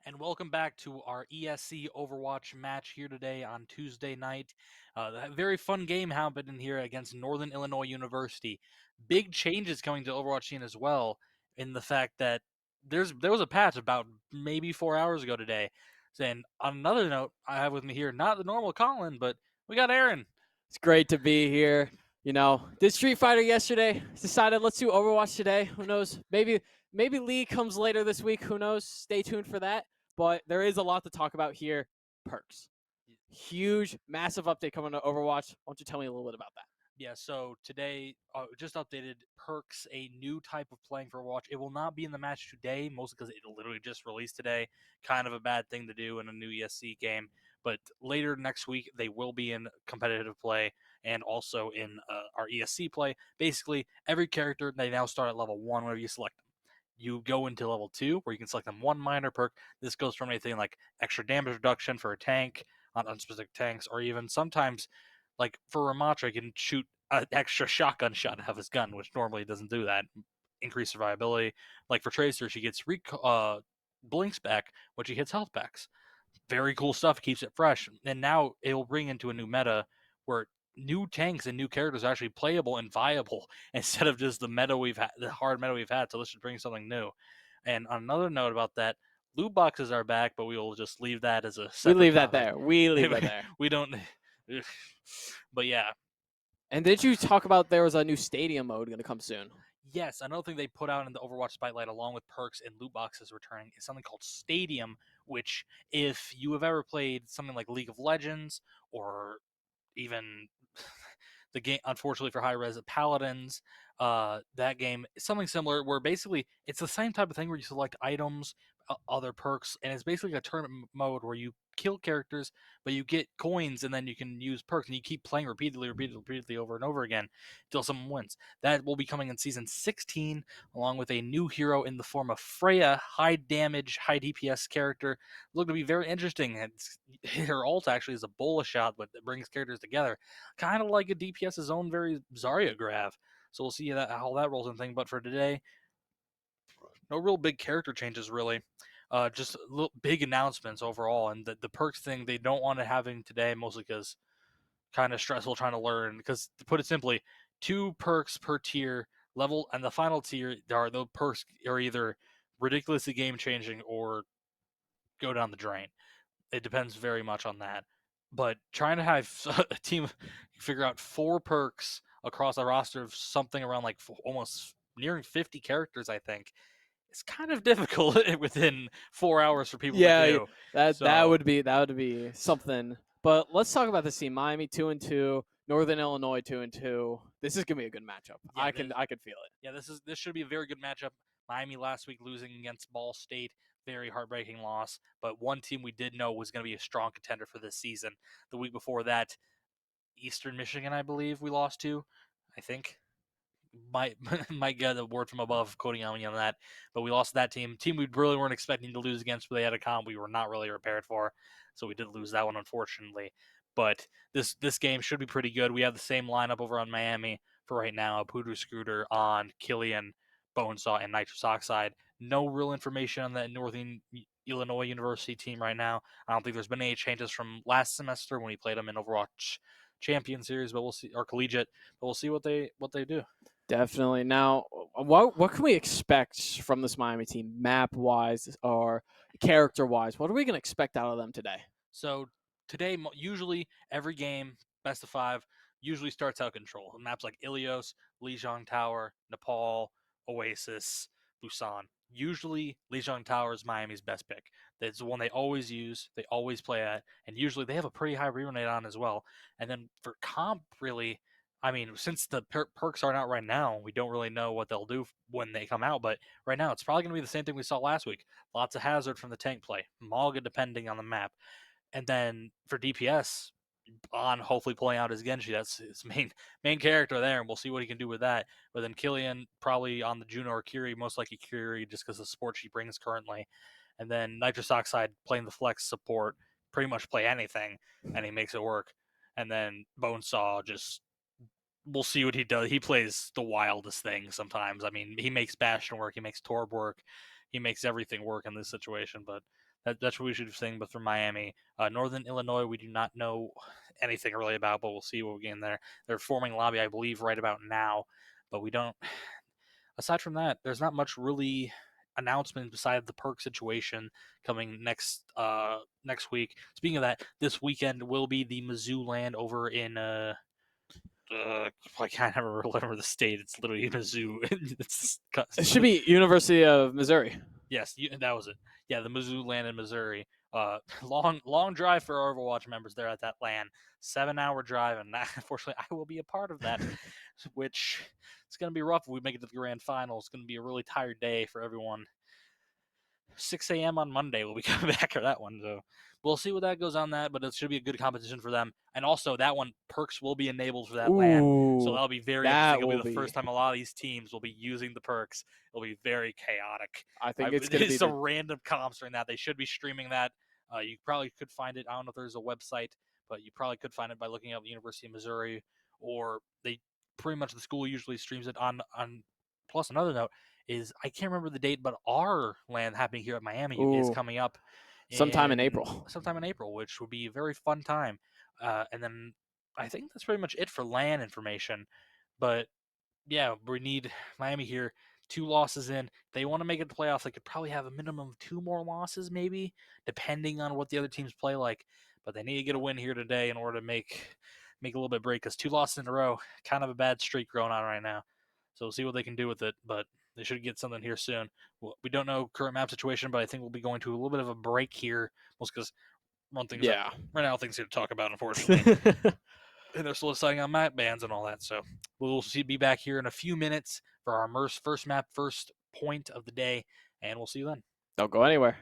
And welcome back to our ESC Overwatch match here today on Tuesday night. A very fun game happening here against Northern Illinois University. Big changes coming to Overwatch scene as well, in the fact that there was a patch about maybe 4 hours ago today. And on another note, I have with me here not the normal Colin, but we got Aaron. It's great to be here. Did Street Fighter yesterday. Decided let's do Overwatch today. Who knows? Maybe League comes later this week. Who knows? Stay tuned for that. But there is a lot to talk about here. Perks. Huge, massive update coming to Overwatch. Why don't you tell me a little bit about that? Yeah, so today, just updated Perks, a new type of playing for Overwatch. It will not be in the match today, mostly because it literally just released today. Kind of a bad thing to do in a new ESC game. But later next week, they will be in competitive play and also in our ESC play. Basically, every character, they now start at level 1 whenever you select them. You go into level 2, where you can select them one minor perk. This goes from anything like extra damage reduction for a tank on specific tanks, or even sometimes like for Ramatra, he can shoot an extra shotgun shot out of his gun, which normally doesn't do that. Increase survivability. Like for Tracer, she gets blinks back when she hits health packs. very cool stuff, keeps it fresh. And now it will bring into a new meta where new tanks and new characters are actually playable and viable instead of just the meta we've had, the hard meta we've had. So let's just bring something new. And on another note about that, loot boxes are back, but we will just leave that as a We separate leave that topic. there. We leave that there. We don't. But yeah, And did you talk about there was a new stadium mode going to come soon? yes, another thing they put out in the Overwatch Spotlight, along with perks and loot boxes returning, is something called Stadium. Which, if you have ever played something like League of Legends or even the game, unfortunately for high res Paladins, that game is something similar where basically it's the same type of thing where you select items, other perks, and it's basically a tournament mode where you kill characters, but you get coins and then you can use perks and you keep playing repeatedly over and over again until someone wins. That will be coming in season 16, along with a new hero in the form of Freya, high damage, high DPS character. Look to be very interesting. Her ult actually is a bola shot, but it brings characters together, kind of like a DPS's own very Zarya grab. So we'll see how that rolls in thing. But for today, no real big character changes really. Just little big announcements overall, and the perks thing they don't want to having today mostly because kind of stressful trying to learn. Because to put it simply, 2 perks per tier level, and the final tier are those perks are either ridiculously game changing or go down the drain. It depends very much on that. But trying to have a team figure out 4 perks across a roster of something around like almost nearing 50 characters, I think, it's kind of difficult within 4 hours for people to Yeah, do. that So, would be something. But let's talk about this team. Miami 2-2, Northern Illinois 2-2. This is gonna be a good matchup. yeah, I can feel it. this should be a very good matchup. Miami last week losing against Ball State, very heartbreaking loss. But one team we did know was going to be a strong contender for this season. The week before that, Eastern Michigan, I believe we lost to. I think might might get a word from above quoting on me on that. But we lost that team we really weren't expecting to lose against, but they had a comp we were not really prepared for, so we did lose that one unfortunately. But this game should be pretty good. We have the same lineup over on Miami for right now: Pudu Scooter on Killian, Bonesaw, and Nitrous Oxide. No real information on that Northern Illinois University team right now. I don't think there's been any changes from last semester when we played them in Overwatch Champion Series, but we'll see, or Collegiate, but we'll see what they do. Definitely. Now, what can we expect from this Miami team, map wise or character wise? What are we gonna expect out of them today? So today, usually every game, best of 5, usually starts out control. Maps like Ilios, Lijiang Tower, Nepal, Oasis, Busan. Usually, Lijiang Tower is Miami's best pick. That's the one they always use, they always play at, and usually they have a pretty high rerun rate on as well. And then for comp, really, I mean, since the perks aren't out right now, we don't really know what they'll do when they come out. But right now, it's probably going to be the same thing we saw last week. Lots of hazard from the tank play, Malga depending on the map. And then for DPS, on hopefully pulling out his Genji. That's his main character there, and we'll see what he can do with that. But then Killian probably on the Juno or Kiri, most likely Kiri, just because the support she brings currently. And then Nitrous Oxide playing the flex support, pretty much play anything, and he makes it work. And then Bonesaw just we'll see what he does. He plays the wildest thing sometimes. I mean, he makes Bastion work, he makes Torb work, he makes everything work in this situation. But that's what we should think. But for Miami, Northern Illinois, we do not know anything really about, but we'll see what we get in there. They're forming lobby, I believe, right about now, but we don't. Aside from that, there's not much really announcement beside the perk situation coming next week. Speaking of that, this weekend will be the Mizzou land over in I can't ever remember the state. It's literally Mizzou. It should be University of Missouri. Yes, that was it. Yeah, the Mizzou land in Missouri. Long drive for our Overwatch members there at that land. 7-hour drive, and unfortunately, I will be a part of that, which it's going to be rough if we make it to the grand final. It's going to be a really tired day for everyone. 6 a.m. on Monday we'll be coming back for that one. So we'll see what that goes on that, but it should be a good competition for them. And also that one, perks will be enabled for that LAN. So Ooh, that'll be very interesting. that It'll be will the be. first time a lot of these teams will be using the perks. It'll be very chaotic. I think it's gonna be It's some the. random comps during that. They should be streaming that. You probably could find it. I don't know if there's a website, but you probably could find it by looking up the University of Missouri, or they pretty much the school usually streams it on. Plus, another note is I can't remember the date, but our land happening here at Miami is Ooh, coming up sometime in April. Sometime in April, which would be a very fun time. And then I think that's pretty much it for LAN information. But yeah, we need Miami here. 2 losses in. If they want to make it to playoffs, they could probably have a minimum of 2 more losses, maybe, depending on what the other teams play like. But they need to get a win here today in order to make a little bit of break. Because 2 losses in a row, kind of a bad streak going on right now. So we'll see what they can do with it. But they should get something here soon. We don't know current map situation, but I think we'll be going to a little bit of a break here, most because Yeah. right now things here to talk about, unfortunately. And they're still deciding on map bans and all that. So we'll be back here in a few minutes for our first map, first point of the day, and we'll see you then. Don't go anywhere.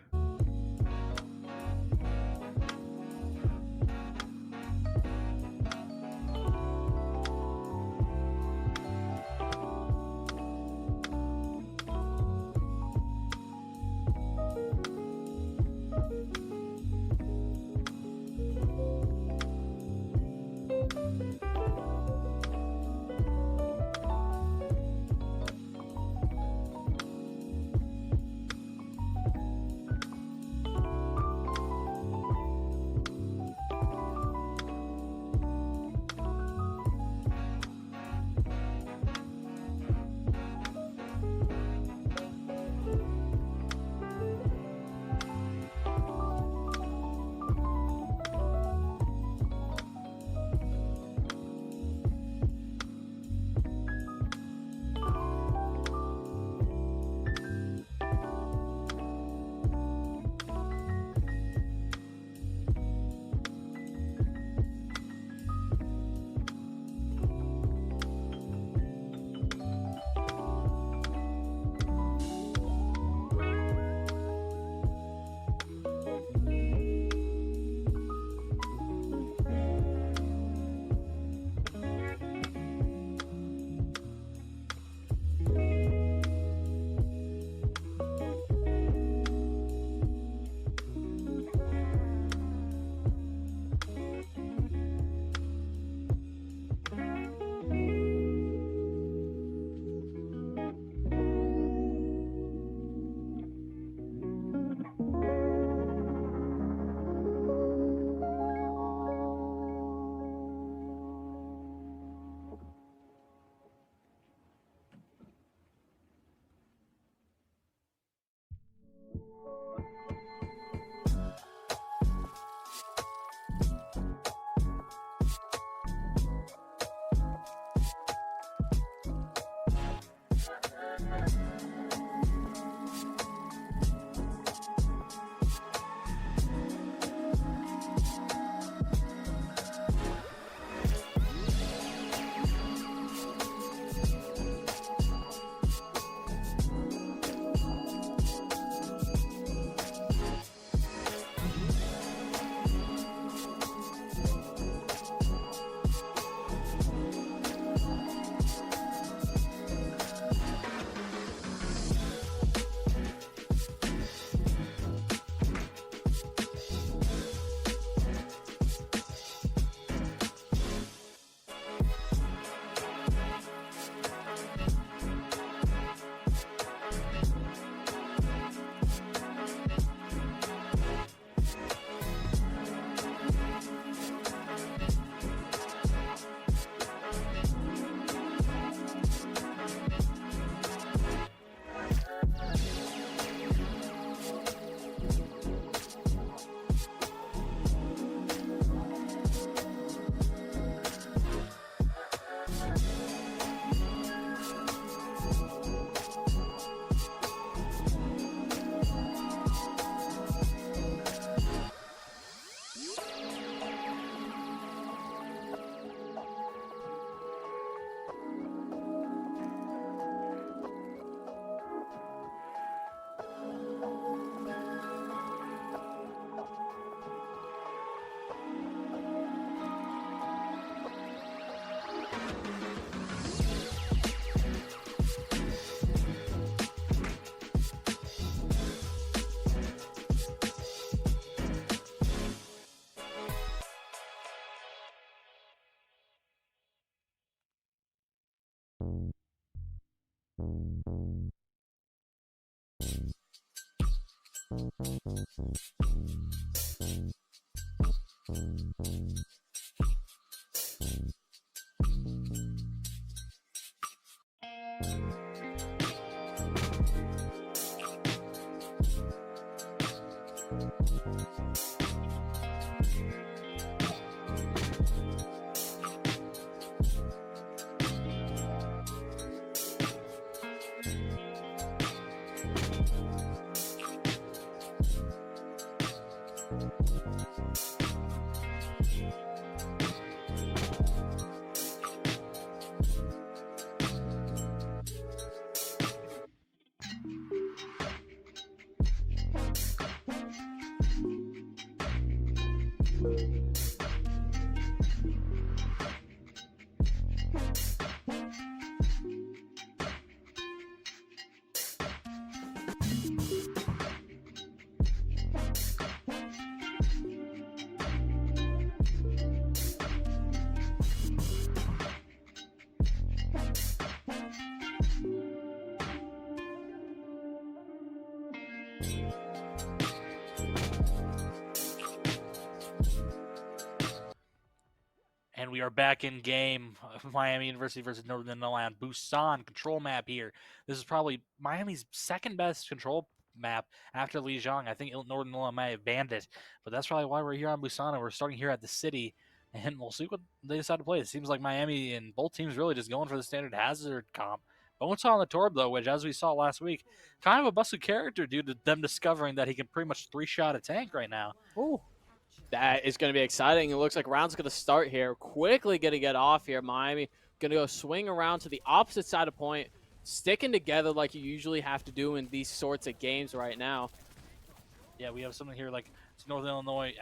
And we are back in game. Miami University versus Northern Illinois on Busan control map here. This is probably Miami's second best control map after Lijiang. I think Northern Illinois might have banned it, but that's probably why we're here on Busan and we're starting here at the city. And we'll see what they decide to play. It seems like Miami and both teams really just going for the standard hazard comp. Bonesaw on the Torb, though, which, as we saw last week, kind of a busted character due to them discovering that he can pretty much three-shot a tank right now. Ooh. That is going to be exciting. It looks like round's going to start here. Quickly going to get off here. Miami going to go swing around to the opposite side of point, sticking together like you usually have to do in these sorts of games right now. Yeah, we have something here like it's Northern Illinois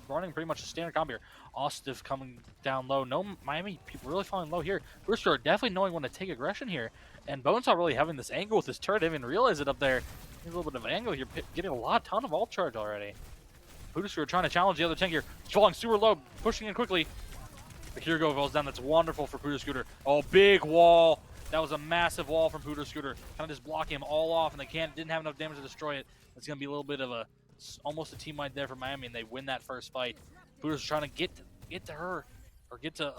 running pretty much a standard comp here. Ostif coming down low. No Miami people really falling low here. Brewster definitely knowing when to take aggression here. And Bonesaw really having this angle with his turret. Didn't even realize it up there. A little bit of an angle here. Getting a ton of ult charge already. Scooter trying to challenge the other tank here. Falling super low, pushing in quickly. The Kirgo falls down. That's wonderful for Scooter. Oh, big wall. That was a massive wall from Scooter. Kind of just blocking him all off, and they didn't have enough damage to destroy it. It's going to be a little bit of almost a team wide there for Miami, and they win that first fight. Scooter's trying to get to her, or get to,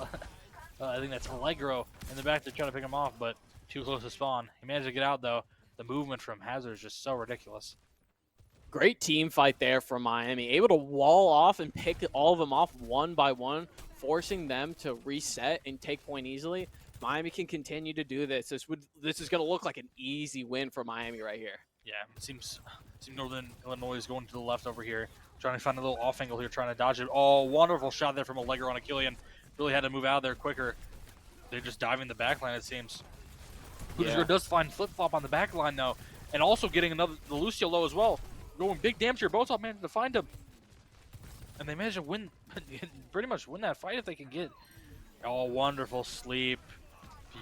I think that's Allegro in the back. They're trying to pick him off, but too close to spawn. He managed to get out, though. The movement from Hazard is just so ridiculous. Great team fight there from Miami. Able to wall off and pick all of them off one by one, forcing them to reset and take point easily. Miami can continue to do this. This is going to look like an easy win for Miami right here. Yeah, it seems Northern Illinois is going to the left over here, trying to find a little off angle here, trying to dodge it. Oh, wonderful shot there from Allegro on Achillian. Really had to move out of there quicker. They're just diving the backline, it seems. Yeah. Does find flip-flop on the backline, though, and also getting the Lucio low as well. Going big damage here. Both managed to find him. And they managed to win, pretty much win that fight if they can get. Oh, wonderful sleep.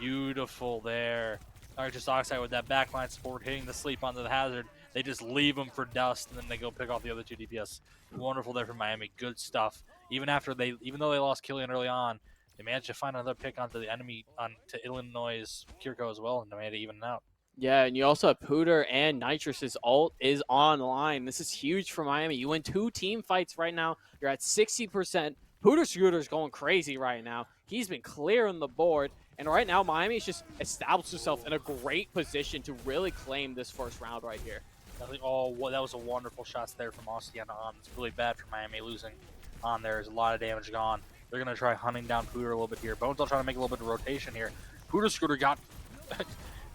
Beautiful there. All right, just Oxide with that backline support, hitting the sleep onto the hazard. They just leave them for dust, and then they go pick off the other two DPS. Wonderful there for Miami. Good stuff. Even though they lost Killian early on, they managed to find another pick onto the enemy, to Illinois' Kirko as well, and they made it even out. Yeah, and you also have Pooter and Nitrus's ult is online. This is huge for Miami. You win 2 team fights right now. You're at 60%. Pooter Scooter's going crazy right now. He's been clearing the board. And right now, Miami's just established itself in a great position to really claim this first round right here. Oh, that was a wonderful shots there from Ostiana on. It's really bad for Miami losing on there. There's a lot of damage gone. They're going to try hunting down Pooter a little bit here. Bones will try to make a little bit of rotation here. Pooter Scooter got...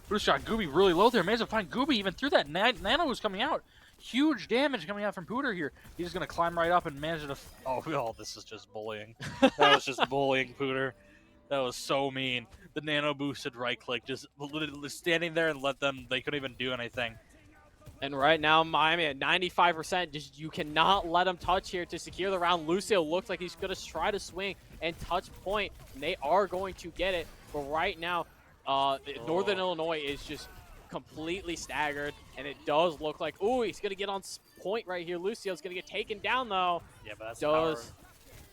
Bruce shot Gooby really low there. Managed to find Gooby even through that nano was coming out. Huge damage coming out from Pooter here. He's just going to climb right up and manage to... Oh, this is just bullying. That was just bullying Pooter. That was so mean. The nano boosted right click, just standing there and they couldn't even do anything. And right now, Miami at 95%. Just you cannot let him touch here to secure the round. Lucio looks like he's going to try to swing and touch point, and they are going to get it. But right now, Northern Illinois is just completely staggered, and it does look like, ooh, he's going to get on point right here. Lucio's going to get taken down, though. Yeah, but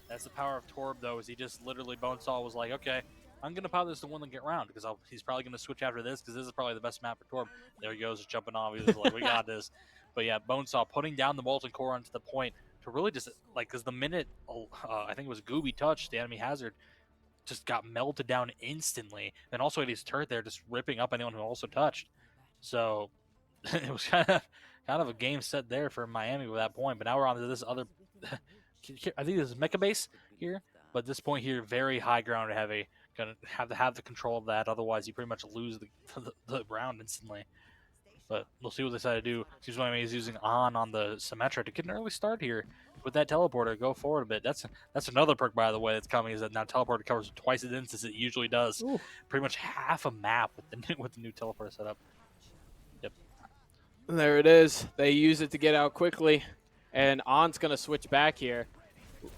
that's the power of Torb, though, is he just literally, Bonesaw was like, okay, I'm going to power this to win the get round, because he's probably going to switch after this, because this is probably the best map for Torb. There he goes, just jumping off. He's like, we got this. But yeah, Bonesaw putting down the molten core onto the point to really just like, because the minute I think it was Gooby touched the enemy hazard, just got melted down instantly. And also had his turret there just ripping up anyone who also touched. So it was kind of a game set there for Miami at that point. But now we're on to this other. I think this is Mecha Base here, but at this point here, very high ground heavy. Gonna have to have the control of that, otherwise you pretty much lose the round instantly. But we'll see what they decide to do. Seems Miami is using on the Symmetra to get an early start here with that teleporter. Go forward a bit. That's another perk, by the way, that's coming, is that now teleporter covers twice as distance as it usually does. Ooh. Pretty much half a map with the new teleporter setup. Yep. There it is. They use it to get out quickly. And On's going to switch back here.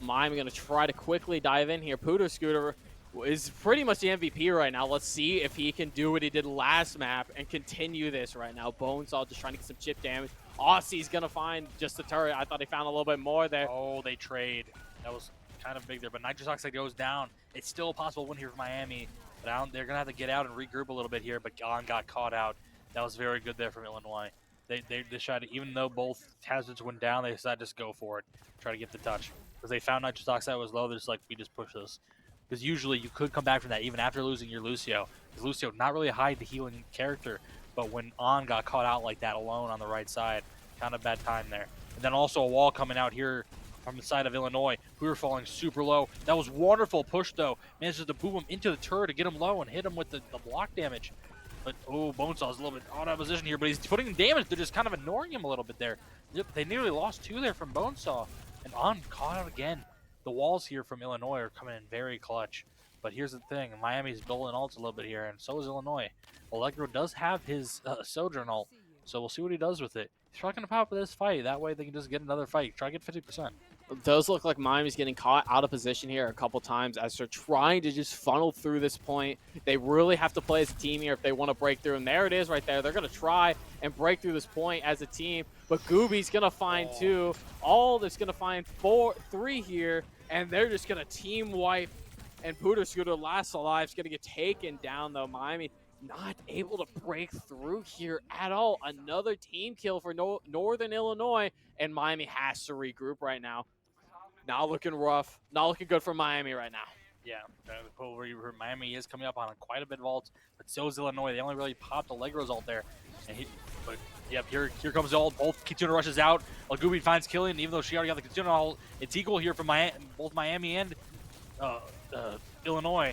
Miami going to try to quickly dive in here. Pooter Scooter is pretty much the MVP right now. Let's see if he can do what he did last map and continue this right now. Bonesaw just trying to get some chip damage. Aussie's going to find just the turret. I thought he found a little bit more there. Oh, they trade. That was kind of big there. But Nitrous Oxide goes down. It's still a possible win here for Miami. But they're going to have to get out and regroup a little bit here. But On got caught out. That was very good there from Illinois. They decided, even though both hazards went down, they decided to just go for it. Try to get the touch. Because they found Nitrous Oxide was low. They're just like, we just push this. Because usually you could come back from that even after losing your Lucio. Because Lucio, not really a high healing character. But when On got caught out like that alone on the right side, kind of bad time there. And then also a wall coming out here from the side of Illinois. We were falling super low. That was wonderful push, though. Manages to boom him into the turret to get him low and hit him with the block damage. But, oh, Bonesaw's a little bit out of position here, but he's putting damage. They're just kind of ignoring him a little bit there. They nearly lost 2 there from Bonesaw. And On caught out again. The walls here from Illinois are coming in very clutch. But here's the thing. Miami's building ults a little bit here, and so is Illinois. Allegro does have his Sojourn ult, so we'll see what he does with it. He's probably going to pop this fight. That way they can just get another fight. Try to get 50%. It does look like Miami's getting caught out of position here a couple times as they're trying to just funnel through this point. They really have to play as a team here if they want to break through. And there it is right there. They're going to try and break through this point as a team. But Gooby's going to find 2. All that's going to find 3 here. And they're just going to team wipe. And Pooter Scooter, last alive, is going to get taken down, though. Miami not able to break through here at all. Another team kill for Northern Illinois. And Miami has to regroup right now. Not looking rough. Not looking good for Miami right now. Yeah, Miami is coming up on quite a bit of ults, but so is Illinois. They only really popped Allegro's ult there. But yep, here comes the ult. Both Kitsuna rushes out. Lagubi finds Killian, even though she already got the Kitsuna ult. It's equal here from both Miami and Illinois.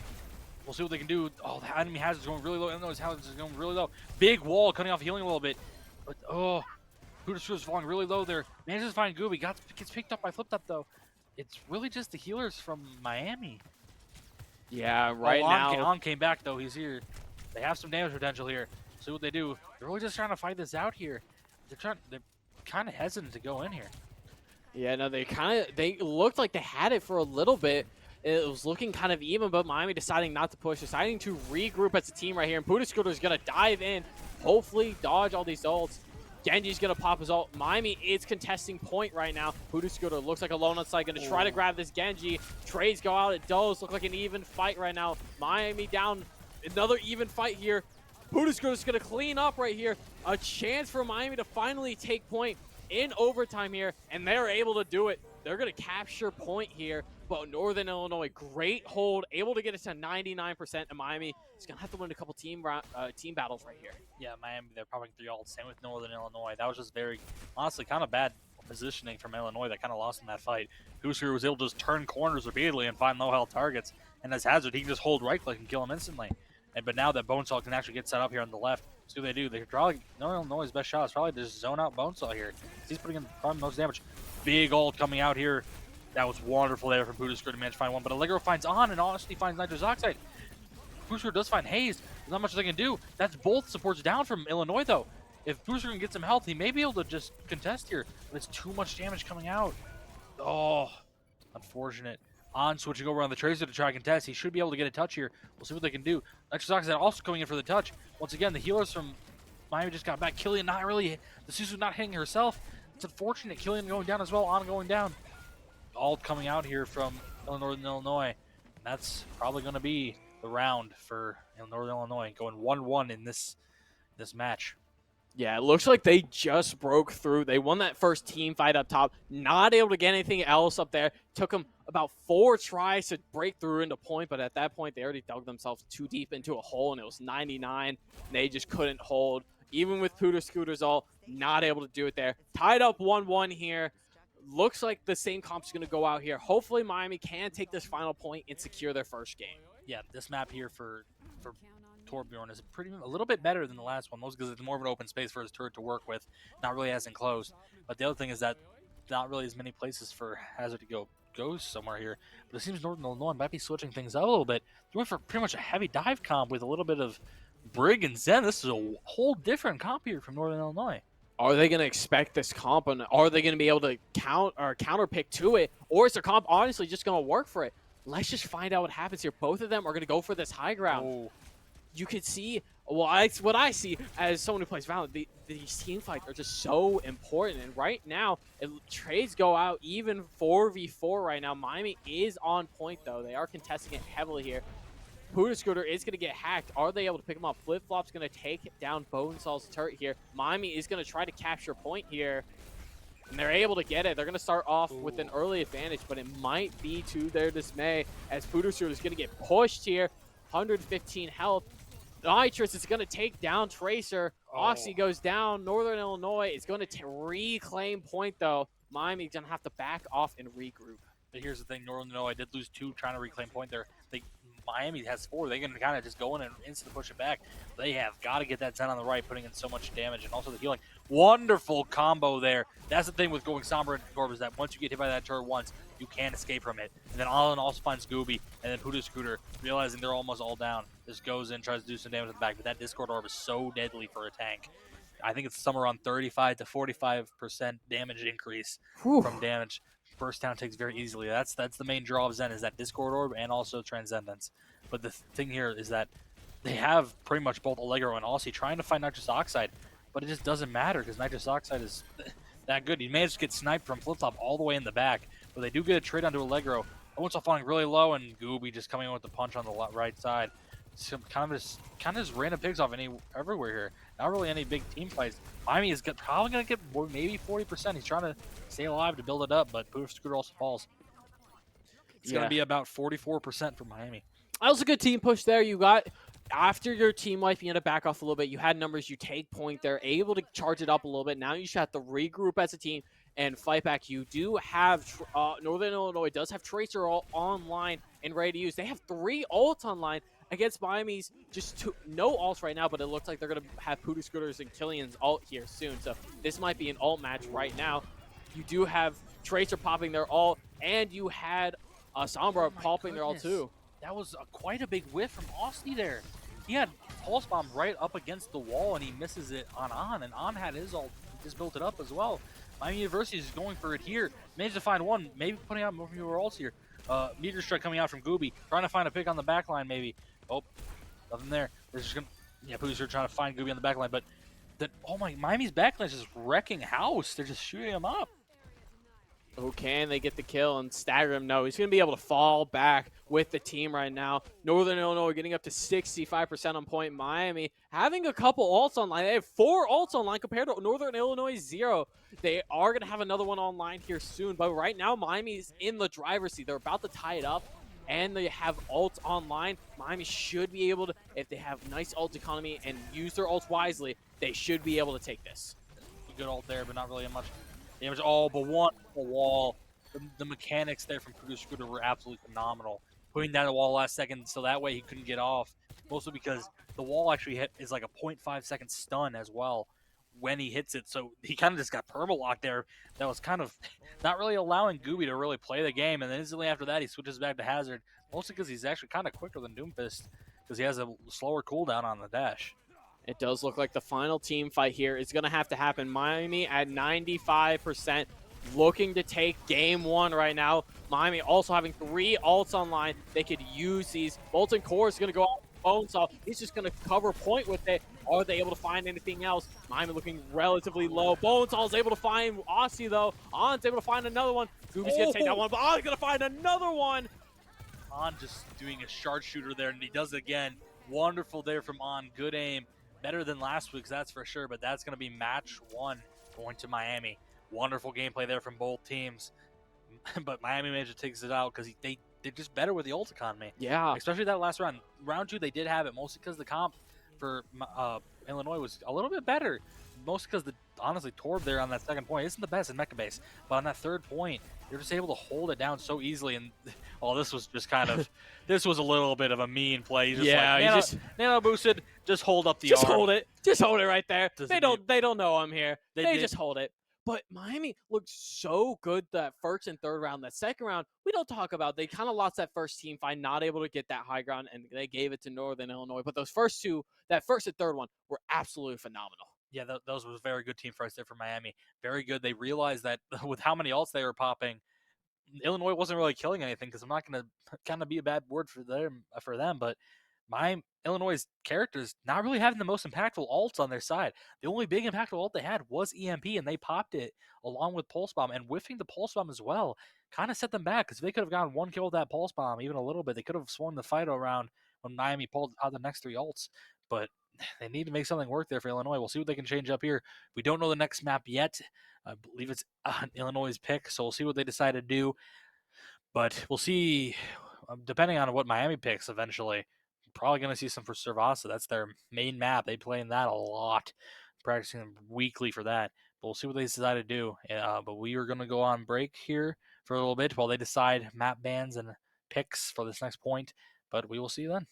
We'll see what they can do. Oh, the enemy hazard's going really low. Illinois' hazard is going really low. Big wall cutting off healing a little bit. But Pooter falling really low there. Manages to find Gooby. Gets picked up by Flipped Up though. It's really just the healers from Miami. Yeah, right now. On came back, though. He's here. They have some damage potential here. See what they do. They're really just trying to fight this out here. They're kind of hesitant to go in here. Yeah, no, they looked like they had it for a little bit. It was looking kind of even, but Miami deciding not to push, deciding to regroup as a team right here. And Pooter Scooter is going to dive in, hopefully dodge all these ults. Genji's going to pop his ult. Miami is contesting point right now. Pooter Scooter looks like alone on site. Going to try to grab this Genji. Trades go out. It does look like an even fight right now. Miami down. Another even fight here. Pooter Scooter's going to clean up right here. A chance for Miami to finally take point in overtime here. And they're able to do it. They're going to capture point here. But Northern Illinois, great hold, able to get it to 99%. And Miami is going to have to win a couple team battles right here. Yeah, Miami, they're popping 3 ults. Same with Northern Illinois. That was just very, honestly, kind of bad positioning from Illinois that kind of lost in that fight. Gooser was able to just turn corners repeatedly and find low health targets. And as Hazard, he can just hold right click and kill him instantly. But now that Bonesaw can actually get set up here on the left, see what they do. They probably, Northern Illinois' best shot is probably to just zone out Bonesaw here. He's putting in probably most damage. Big ult coming out here. That was wonderful there from Pooter Scooter to manage to find one. But Allegro finds On and honestly finds Nitrous Oxide. Pooter Scooter does find Haze. There's not much they can do. That's both supports down from Illinois, though. If Pooter Scooter can get some health, he may be able to just contest here. But it's too much damage coming out. Oh, unfortunate. On switching over on the Tracer to try and contest. He should be able to get a touch here. We'll see what they can do. Nitrous Oxide also coming in for the touch. Once again, the healers from Miami just got back. Killian not really, the Suzu not hitting herself. It's unfortunate. Killian going down as well. On going down. All coming out here from Northern Illinois. And that's probably going to be the round for Northern Illinois, going 1-1 in this match. Yeah, it looks like they just broke through. They won that first team fight up top, not able to get anything else up there. Took them about 4 tries to break through into point, but at that point, they already dug themselves too deep into a hole, and it was 99, and they just couldn't hold. Even with Pooter Scooter's all, not able to do it there. Tied up 1-1 here. Looks like the same comp's going to go out here. Hopefully, Miami can take this final point and secure their first game. Yeah, this map here for Torbjorn is a little bit better than the last one, mostly because it's more of an open space for his turret to work with, not really as enclosed. But the other thing is that not really as many places for Hazard to go somewhere here. But it seems Northern Illinois might be switching things up a little bit. They went for pretty much a heavy dive comp with a little bit of Brig and Zen. This is a whole different comp here from Northern Illinois. Are they going to expect this comp, and are they going to be able to counter pick to it, or is their comp honestly just going to work for it? Let's just find out what happens here. Both of them are going to go for this high ground. Oh. You could see, well, what I see as someone who plays Valorant, these team fights are just so important. And right now, trades go out even 4v4 right now. Miami is on point, though. They are contesting it heavily here. Pooter Scooter is going to get hacked. Are they able to pick him up? Flip Flop's going to take down Bonesall's turret here. Miami is going to try to capture point here. And they're able to get it. They're going to start off with an early advantage, but it might be to their dismay as Pooter Scooter is going to get pushed here. 115 health. Nitrous is going to take down Tracer. Oxy goes down. Northern Illinois is going to reclaim point, though. Miami's going to have to back off and regroup. But here's the thing. Northern Illinois did lose 2 trying to reclaim point there. Miami has 4. They can kind of just go in and instantly push it back. They have got to get that 10 on the right, putting in so much damage, and also the healing. Wonderful combo there. That's the thing with going Sombra into Torb is that once you get hit by that turret once, you can't escape from it. And then Allen also finds Gooby, and then Pooter Scooter, realizing they're almost all down, just goes in, tries to do some damage in the back. But that Discord Orb is so deadly for a tank. I think it's somewhere around 35 to 45% damage increase from damage. Burst down takes very easily. That's the main draw of Zen, is that Discord Orb and also Transcendence. But the thing here is that they have pretty much both Allegro and Aussie trying to find Nitrous Oxide, but it just doesn't matter because Nitrous Oxide is that good. He managed to get sniped from Flip Flop all the way in the back, but they do get a trade onto Allegro. Owen's falling really low, and Gooby just coming in with the punch on the right side. Some kind of just random picks off everywhere here. Not really any big team fights. Miami is probably going to get maybe 40%. He's trying to stay alive to build it up, but Pooter Scooter also falls. It's going to be about 44% for Miami. That was a good team push there. You got, after your team wipe, you had to back off a little bit. You had numbers, you take point. They're able to charge it up a little bit. Now you should have to regroup as a team and fight back. You do have, Northern Illinois does have Tracer all online and ready to use. They have 3 ults online against Miami's just no ults right now, but it looks like they're going to have Pooter Scooters and Killian's ult here soon. So this might be an ult match right now. You do have Tracer popping their ult, and you had Sombra popping their ult too. That was quite a big whiff from Austin there. He had Pulse Bomb right up against the wall, and he misses it on, and On had his ult, just built it up as well. Miami University is going for it here. Managed to find one, maybe putting out more fewer ults here. Meteor Strike coming out from Gooby, trying to find a pick on the back line maybe. Oh, nothing there. They're just gonna, Pooter trying to find Gooby on the back line, but Miami's back line is just wrecking house. They're just shooting him up. Oh, can they get the kill and stagger him? No, he's going to be able to fall back with the team right now. Northern Illinois getting up to 65% on point. Miami having a couple ults online. They have 4 ults online compared to Northern Illinois 0. They are going to have another one online here soon, but right now Miami's in the driver's seat. They're about to tie it up, and they have ults online. Miami should be able to, if they have nice ult economy and use their ults wisely, they should be able to take this. Good ult there, but not really much damage. Oh, but one wall. The mechanics there from Pooter Scooter were absolutely phenomenal. Putting down the wall last second so that way he couldn't get off. Mostly because the wall actually is like a 0.5 second stun as well when he hits it. So he kind of just got perma-locked there. That was kind of not really allowing Gooby to really play the game. And then instantly after that, he switches back to Hazard. Mostly because he's actually kind of quicker than Doomfist because he has a slower cooldown on the dash. It does look like the final team fight here is going to have to happen. Miami at 95%, looking to take game 1 right now. Miami also having 3 ults online. They could use these. Molten Core is going to go out with Bonesaw. He's just going to cover point with it. Are they able to find anything else? Miami looking relatively low. Bonesaw is able to find Aussie, though. On's able to find another one. Gooby's going to take that one, but On's going to find another one. On just doing a sharpshooter there, and he does it again. Wonderful there from On. Good aim. better than last week's, that's for sure. But that's going to be match 1 going to Miami. Wonderful gameplay there from both teams. But Miami managed to take it out because they're just better with the ult economy. Yeah. Especially that last round. Round 2, they did have it, mostly because the comp for Illinois was a little bit better. Mostly because, honestly, Torb there on that second point isn't the best in mecha base. But on that third point, you're just able to hold it down so easily. And, this was just kind of, this was a little bit of a mean play. He's just nano boosted, just hold up the just arm. hold it. Just hold it right there. They don't know I'm here. They just hold it. But Miami looked so good that first and third round. That second round, we don't talk about. They kind of lost that first team fight, not able to get that high ground, and they gave it to Northern Illinois. But those first two, that first and third one, were absolutely phenomenal. Yeah, those was very good team fights there for Miami. Very good. They realized that with how many ults they were popping, Illinois wasn't really killing anything, because I'm not going to kind of be a bad word for them, but Illinois' characters not really having the most impactful ults on their side. The only big impactful ult they had was EMP, and they popped it along with Pulse Bomb, and whiffing the Pulse Bomb as well kind of set them back, because if they could have gotten one kill with that Pulse Bomb, even a little bit, they could have swung the fight around when Miami pulled out the next 3 ults. But they need to make something work there for Illinois. We'll see what they can change up here. We don't know the next map yet. I believe it's Illinois' pick, so we'll see what they decide to do. But we'll see, depending on what Miami picks eventually. Probably going to see some for Servasa. That's their main map. They play in that a lot, practicing them weekly for that. But we'll see what they decide to do. But we are going to go on break here for a little bit while they decide map bans and picks for this next point. But we will see you then.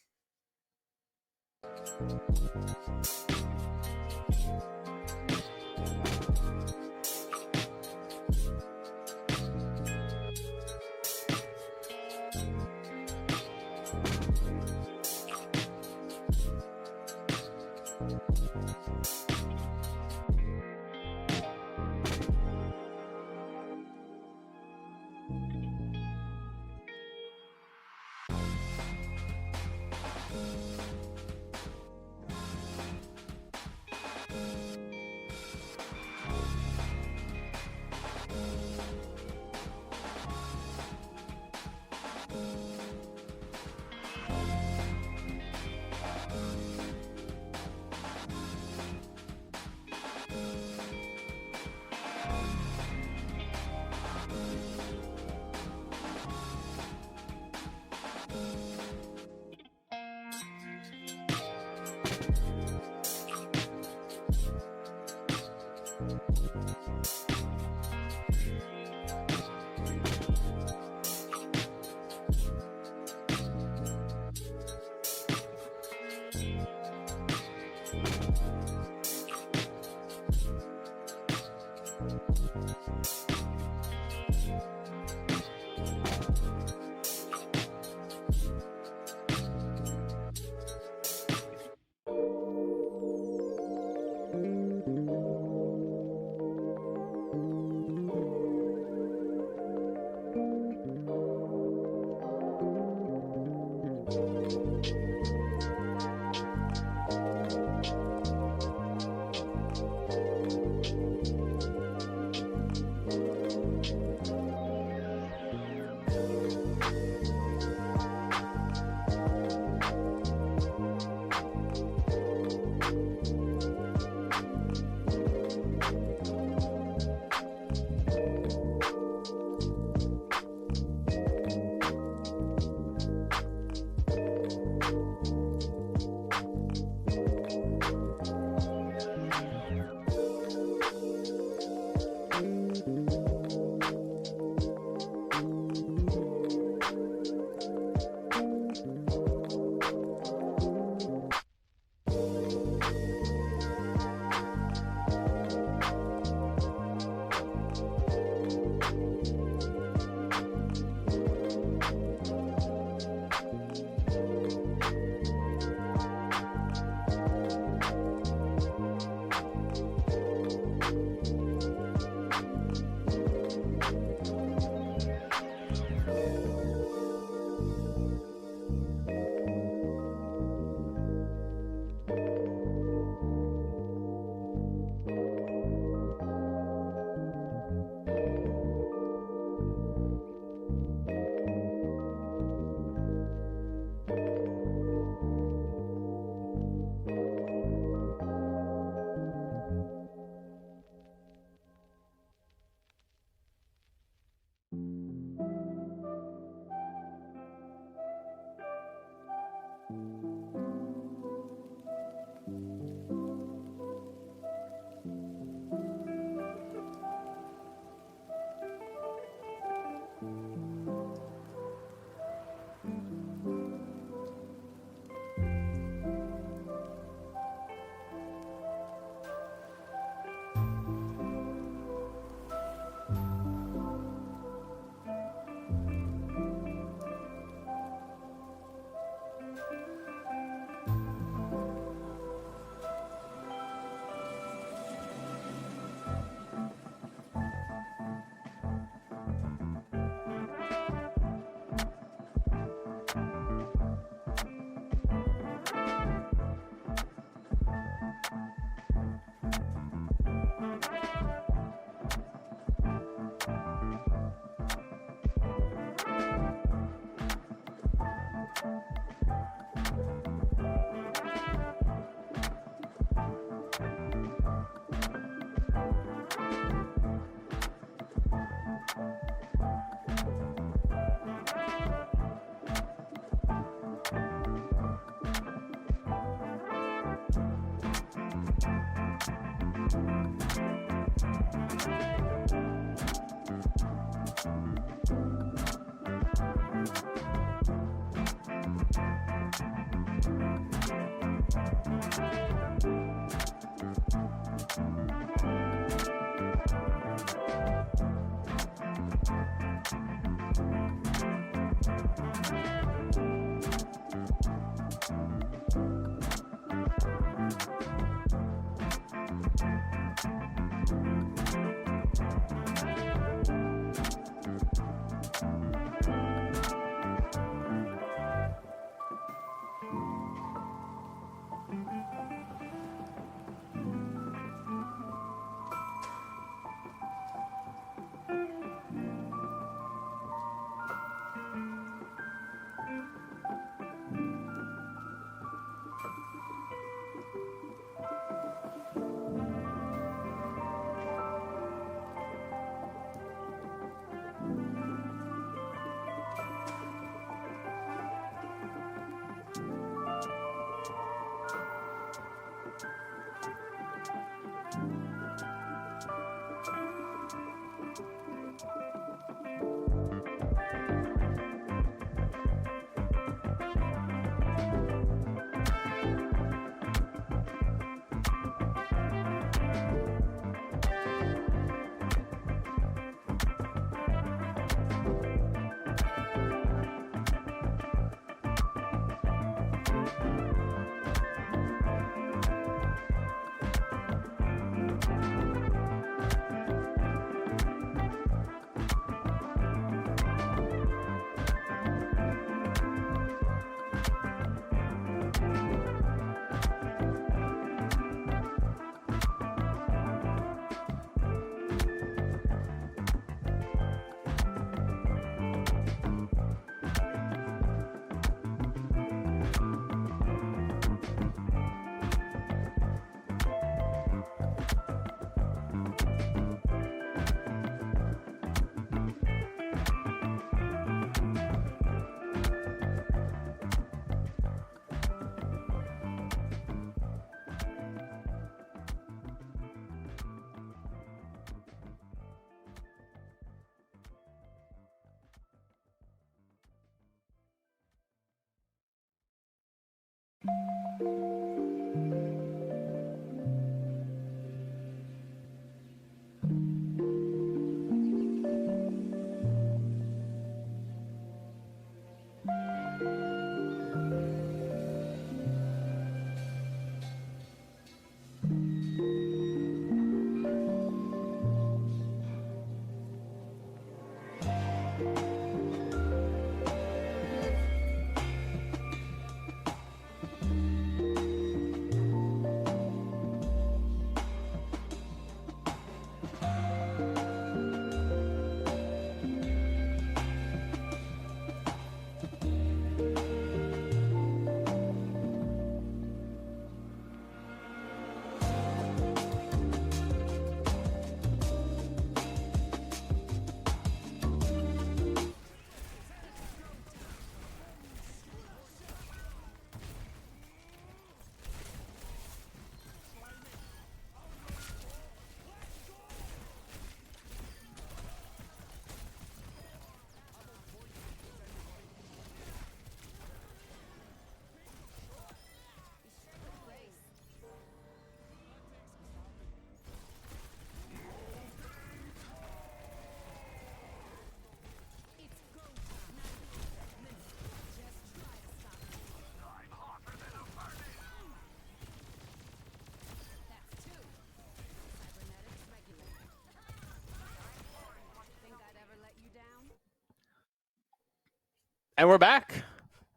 And we're back.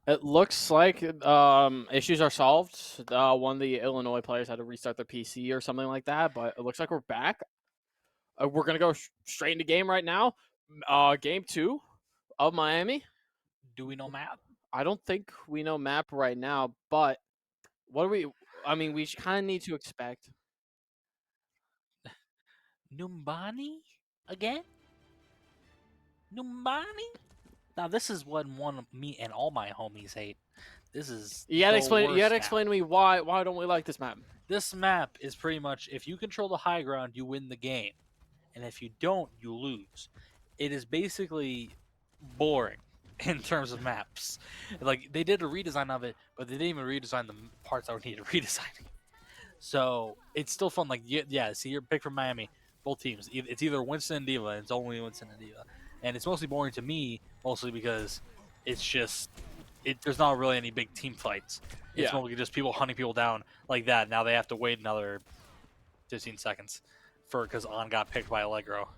It looks like issues are solved. One of the Illinois players had to restart their PC or something like that, but it looks like we're back. We're going to go straight into game right now. Game 2 of Miami. Do we know map? I don't think we know map right now, but what do we... I mean, we kind of need to expect... Numbani? Again? Numbani? Now this is what one of me and all my homies hate. This is You gotta the explain. You worst gotta map. explain to me why. Why don't we like this map? This map is pretty much if you control the high ground, you win the game, and if you don't, you lose. It is basically boring in terms of maps. Like they did a redesign of it, but they didn't even redesign the parts that were needed redesigning. So it's still fun. Like yeah. See your pick from Miami. Both teams. It's either Winston and Diva. And it's only Winston and Diva. and it's mostly boring to me, mostly because it's just there's not really any big team fights. It's Yeah. mostly just people hunting people down like that. Now they have to wait another 15 seconds because On got picked by Allegro.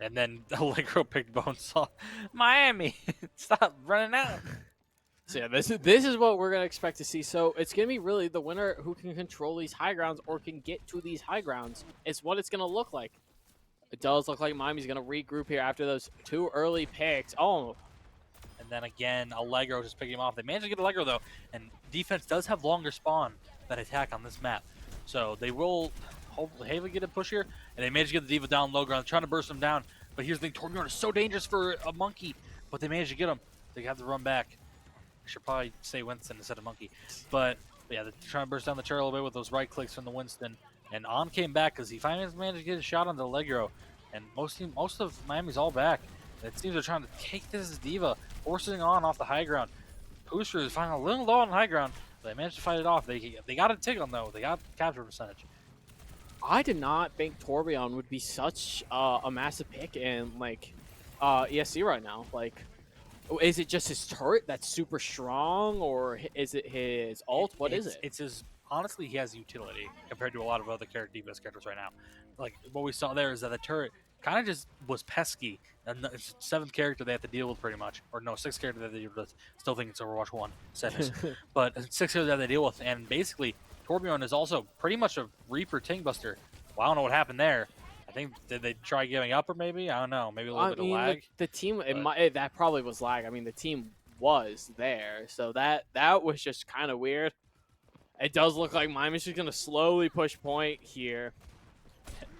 And then Allegro picked Bonesaw. Miami, stop running out. So yeah, this is what we're gonna expect to see. So it's gonna be really the winner who can control these high grounds or can get to these high grounds. It's what it's gonna look like. It does look like Miami's gonna regroup here after those 2 early picks. Oh, And then again, Allegro just picking him off. They managed to get Allegro though, and defense does have longer spawn than attack on this map. So they will hopefully get a push here, and they managed to get the Diva down low ground, trying to burst him down. But here's the thing, Torbjorn is so dangerous for a Monkey, but they managed to get him. They have to run back. I should probably say Winston instead of Monkey. But yeah, they're trying to burst down the turret a little bit with those right clicks from the Winston. And On came back because he finally managed to get a shot on the Allegro. And most of Miami's all back. And it seems they're trying to take this Diva, forcing On off the high ground. Booster is finally a little low on the high ground, but they managed to fight it off. They got a tick on though. They got capture percentage. I did not think Torbjorn would be such a massive pick in like ESC right now. Like, is it just his turret that's super strong, or is it his ult? What is it? It's his. Honestly, he has utility compared to a lot of other defense characters right now. Like what we saw there is that the turret kind of just was pesky. And it's 7th character they have to deal with pretty much, or no, 6th character that they deal with. Still think it's Overwatch 1 sadness, but 6th character that they deal with, and basically Torbjorn is also pretty much a Reaper Ting Buster. Well, I don't know what happened there. I think did they try giving up or maybe I don't know, maybe a little bit of lag. The team but... that probably was lag. I mean, the team was there, so that was just kind of weird. It does look like Miami's just gonna slowly push point here.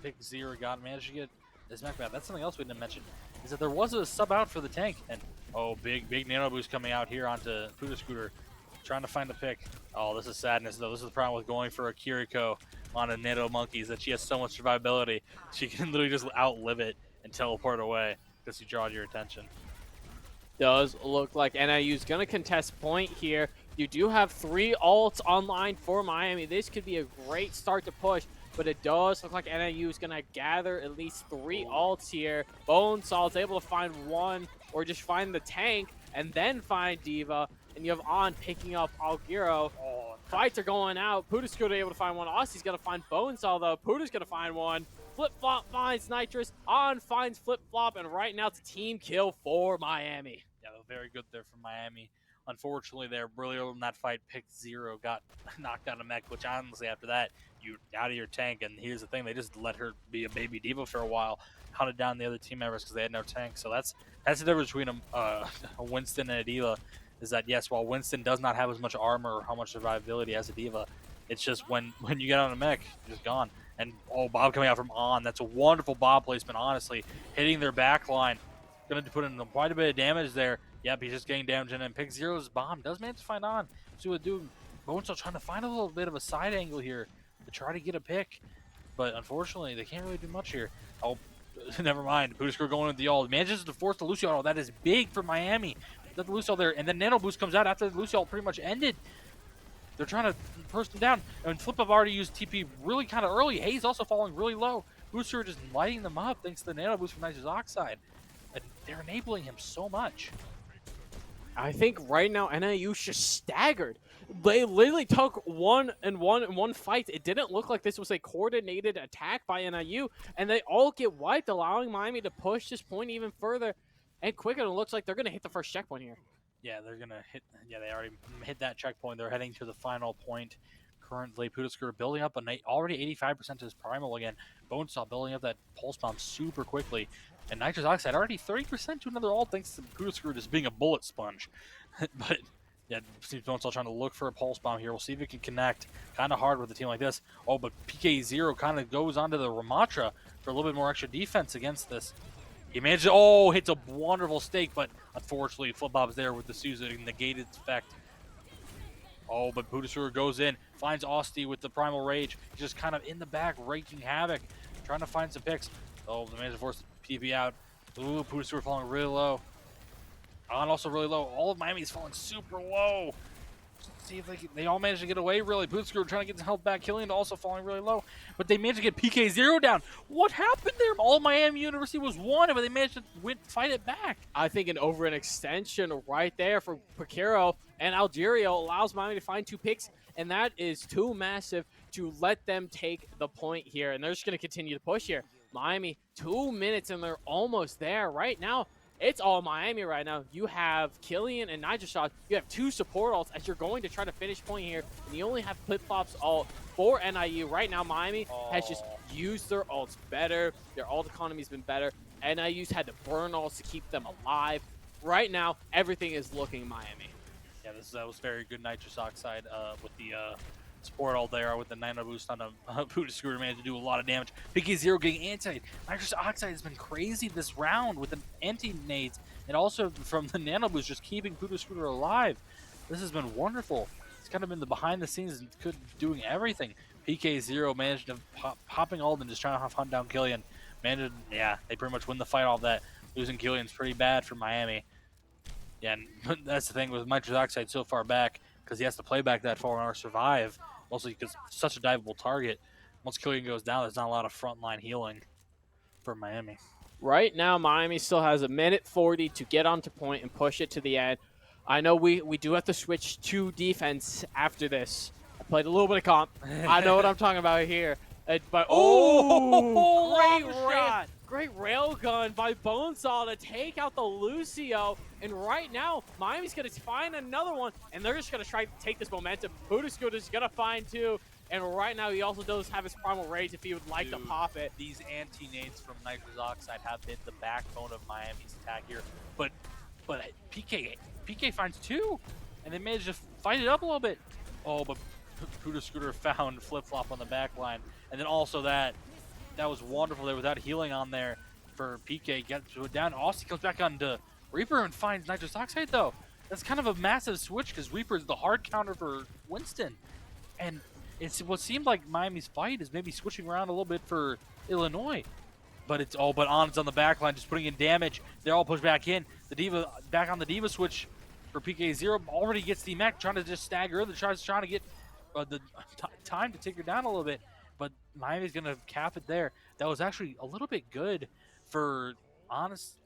Pick 0 managed to get this mech map. That's something else we didn't mention, is that there was a sub out for the tank, and big nano boost coming out here onto Puda Scooter, trying to find a pick. Oh, this is sadness though. This is the problem with going for a Kiriko on a Nano Monkey, is that she has so much survivability. She can literally just outlive it and teleport away because you draw your attention. Does look like NIU's gonna contest point here. You do have 3 ults online for Miami. This could be a great start to push, but it does look like NIU is going to gather at least 3 ults here. Bonesaw is able to find 1, or just find the tank, and then find Diva. And you have On picking up Algiro. Fights are going out. Puda's going to be able to find 1. Aussie's going to find Bonesaw, though. Puda's going to find 1. Flip-Flop finds Nitrous. On finds Flip-Flop, and right now it's a team kill for Miami. Yeah, very good there from Miami. Unfortunately, they're really early in that fight. Pick 0 got knocked out of mech, which honestly, after that, you out of your tank. And here's the thing, they just let her be a baby diva for a while, hunted down the other team members because they had no tank. So that's the difference between a Winston and a diva, is that yes, while Winston does not have as much armor or how much survivability as a diva, it's just when you get on a mech, you're just gone. And Bob coming out from On, that's a wonderful Bob placement, honestly, hitting their back line. Going to put in quite a bit of damage there. Yep, he's just getting damage, and then Pick Zero's bomb does manage to find On. So dude, Bonesaw trying to find a little bit of a side angle here to try to get a pick, but unfortunately they can't really do much here. Oh, never mind. Pudisker going with the ult, manages to force the Lucio ult. That is big for Miami. Got the Lucio there, and then Nano Boost comes out after the Lucio ult pretty much ended. They're trying to burst him down, and Flip have already used TP really kind of early. Hayes also falling really low. Booster just lighting them up thanks to the Nano Boost from Nitrous Oxide. And they're enabling him so much. I think right now NIU's just staggered. They literally took one fight. It didn't look like this was a coordinated attack by NIU, and they all get wiped, allowing Miami to push this point even further and quicker. It looks like they're going to hit the first checkpoint here. Yeah, they're going to hit. Yeah, they already hit that checkpoint. They're heading to the final point. Currently, Pudisker building up already 85% to his primal again. Bonesaw building up that pulse bomb super quickly. And Nitrous Oxide already 30% to another ult thanks to Pudisker just being a bullet sponge. But yeah, seems Bonesaw trying to look for a pulse bomb here. We'll see if it can connect. Kind of hard with a team like this. Oh, but PK0 kind of goes onto the Ramatra for a little bit more extra defense against this. He managed to, hits a wonderful stake, but unfortunately Flip-Bob's there with the Sousa to negate its effect. Oh, but Pudisker goes in, finds Austie with the Primal Rage. He's just kind of in the back, wreaking havoc, trying to find some picks. Oh, the managed to force the TP out. Ooh, Pudisker falling really low. On also really low. All of Miami is falling super low. See if they all managed to get away, really. Bootscrew trying to get his health back. Killian also falling really low. But they managed to get PK0 down. What happened there? All Miami University was one, but they managed to fight it back. I think an extension right there for Pacero and Algeria allows Miami to find 2 picks, and that is too massive to let them take the point here. And they're just going to continue to push here. Miami, 2 minutes, and they're almost there. Right now, it's all Miami right now. You have Killian and NitroShot. You have 2 support ults as you're going to try to finish point here, and you only have Flip-Flops ult for NIU. Right now, Miami has just used their ults better. Their ult economy's been better. NIU's had to burn ults to keep them alive. Right now, everything is looking Miami. Yeah, that was very good nitrous oxide with the support all there with the 9 boost on a Buddha Scooter managed to do a lot of damage. PK0 getting anti. Nitrous oxide has been crazy this round with an anti-nades and also from the nano boost just keeping Buddha Scooter alive. This has been wonderful. It's kind of been the behind the scenes and doing everything. PK0 managed to popping all and just trying to hunt down Killian. Managed, yeah, they pretty much win the fight off that. Losing Killian's pretty bad for Miami. Yeah, and that's the thing with nitrous oxide so far back because he has to play back that far in order to survive. Mostly because such a diveable target. Once Killian goes down, there's not a lot of frontline healing for Miami. Right now, Miami still has 1:40 to get onto point and push it to the end. I know we do have to switch to defense after this. I played a little bit of comp. I know what I'm talking about here. But great rail gun by Bonesaw to take out the Lucio. And right now, Miami's going to find another one, and they're just going to try to take this momentum. Buddha Scooter's going to find 2. And right now, he also does have his Primal Rage if he would like to pop it. These anti-nades from nitrous oxide have been the backbone of Miami's attack here. But PK finds 2, and they managed to fight it up a little bit. Oh, but Buddha Scooter found flip-flop on the back line. And then also that was wonderful there without healing on there for PK. Gets it down. Austin comes back onto Reaper and finds nitrous oxide though. That's kind of a massive switch because Reaper is the hard counter for Winston. And it's what seemed like Miami's fight is maybe switching around a little bit for Illinois. But it's all but On's on the back line just putting in damage. They're all pushed back in. The D.Va back on the D.Va switch for PK0 already gets the mech trying to just stagger. Trying to get the time to take her down a little bit. But Miami's going to cap it there. That was actually a little bit good for honest.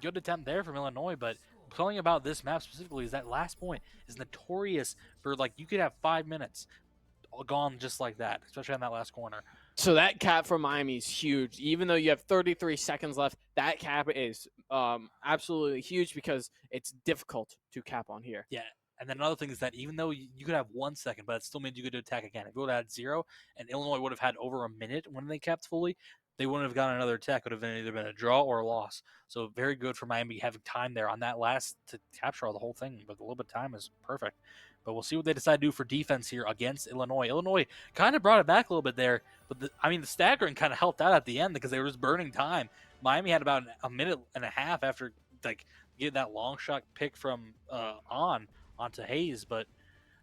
Good attempt there from Illinois, but something about this map specifically is that last point is notorious for like you could have 5 minutes gone just like that, especially on that last corner. So that cap from Miami is huge. Even though you have 33 seconds left, that cap is absolutely huge because it's difficult to cap on here. Yeah. And then another thing is that even though you could have 1 second, but it still means you could attack again. If you would have had 0, and Illinois would have had over a minute when they capped fully, they wouldn't have gotten another attack. It would have either been a draw or a loss. So very good for Miami having time there on that last to capture all the whole thing. But a little bit of time is perfect. But we'll see what they decide to do for defense here against Illinois. Illinois kind of brought it back a little bit there. But the staggering kind of helped out at the end because they were just burning time. Miami had about a minute and a half after like getting that long shot pick from onto Hayes, but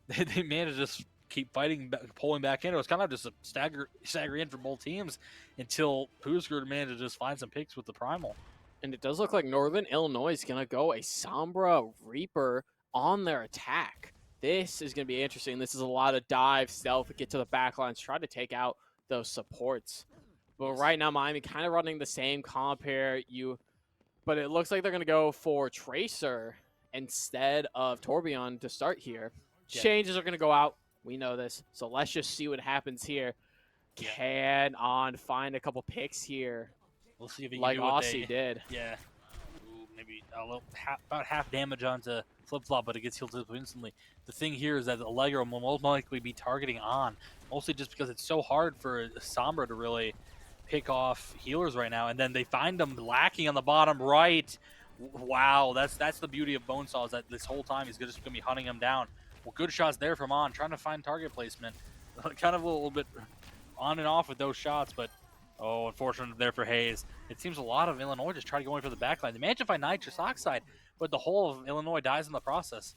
they managed to just keep fighting, pulling back in. It was kind of just a stagger in for both teams until Pusker managed to just find some picks with the Primal. And it does look like Northern Illinois is going to go a Sombra Reaper on their attack. This is going to be interesting. This is a lot of dive, stealth, get to the backlines, try to take out those supports. But right now, Miami kind of running the same comp here. But it looks like they're going to go for Tracer instead of Torbjorn to start here. Yeah. Changes are going to go out. We know this. So let's just see what happens here. Yeah. Can On find a couple picks here? We'll see if he like Aussie did. Yeah. Ooh, maybe about half damage onto flip-flop, but it gets healed instantly. The thing here is that Allegro will most likely be targeting On, mostly just because it's so hard for Sombra to really pick off healers right now. And then they find them lacking on the bottom right. Wow, that's the beauty of Bonesaw is that this whole time he's just going to be hunting him down. Well, good shots there from On, trying to find target placement. Kind of a little bit on and off with those shots, but unfortunate there for Hayes. It seems a lot of Illinois just try to go in for the backline. They managed to find nitrous oxide, but the whole of Illinois dies in the process.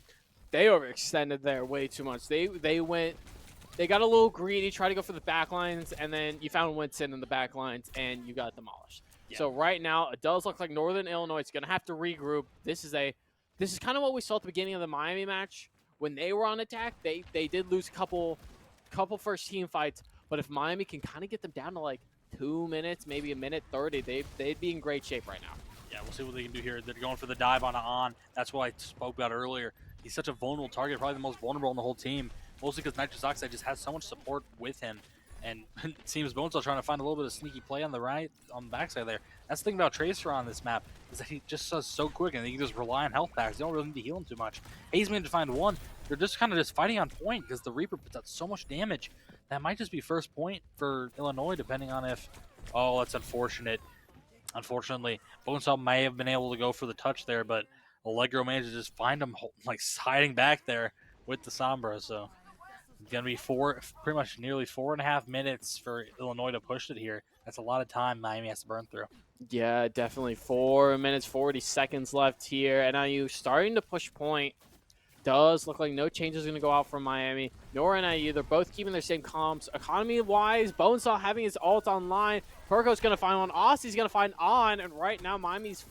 They overextended there way too much. They got a little greedy, tried to go for the backlines, and then you found Winston in the backlines, and you got demolished. Yeah. So right now, it does look like Northern Illinois is going to have to regroup. This is kind of what we saw at the beginning of the Miami match, when they were on attack, they did lose a couple first team fights. But if Miami can kind of get them down to like 2 minutes, maybe a minute 30, they'd be in great shape right now. Yeah, we'll see what they can do here. They're going for the dive on. That's what I spoke about earlier. He's such a vulnerable target, probably the most vulnerable on the whole team, mostly because Nitrous Oxide just has so much support with him. And it seems Bonesaw trying to find a little bit of sneaky play on the backside there. That's the thing about Tracer on this map, is that he just does so quick and he can just rely on health packs. They don't really need to heal him too much. Hayes managed to find one. They're just kind of just fighting on point because the Reaper puts out so much damage. That might just be first point for Illinois, depending on if... Oh, that's unfortunate. Unfortunately, Bonesaw may have been able to go for the touch there, but Allegro managed to just find him like hiding back there with the Sombra. So it's gonna be pretty much nearly 4.5 minutes for Illinois to push it here. That's a lot of time Miami has to burn through. Yeah, definitely 4 minutes 40 seconds left here. NIU starting to push point. Does look like no changes going to go out from Miami nor NIU. They're both keeping their same comps. Economy-wise, Bonesaw having his ult online. Perko's going to find one. Aussie's going to find on. And right now, Miami's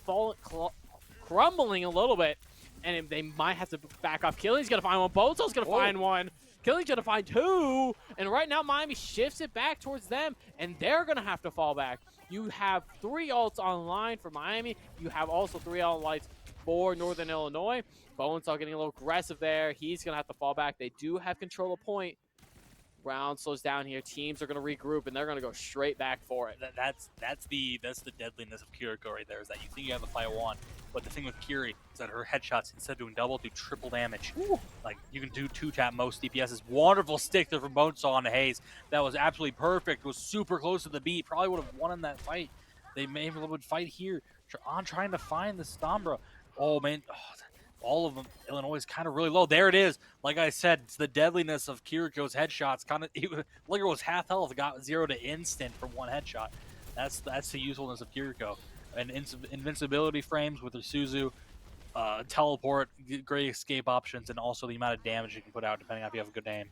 crumbling a little bit. And they might have to back off. Killian's going to find one. Bonesaw's going to find one. Killian's going to find two. And right now, Miami shifts it back towards them. And they're going to have to fall back. You have 3 ults online for Miami. You have also 3 ult lights for Northern Illinois. Bonesaw getting a little aggressive there. He's going to have to fall back. They do have control of point. Round slows down here. Teams are going to regroup, and they're going to go straight back for it. That's the deadliness of Kiriko right there, is that you think you have the fight one, but the thing with Kiri is that her headshots, instead of doing double, do triple damage. Ooh. Like, you can do 2-tap most DPSs. Wonderful stick there from Bonesaw on Hayes. That was absolutely perfect. Was super close to the beat. Probably would have won in that fight. They maybe would fight here on trying to find the Stombra. Oh, man. Oh, all of them, Illinois is kind of really low. There it is. Like I said, it's the deadliness of Kiriko's headshots. Liger was half health, got 0 to instant from one headshot. That's the usefulness of Kiriko. And invincibility frames with her Suzu, teleport, great escape options, and also the amount of damage you can put out depending on if you have a good aim.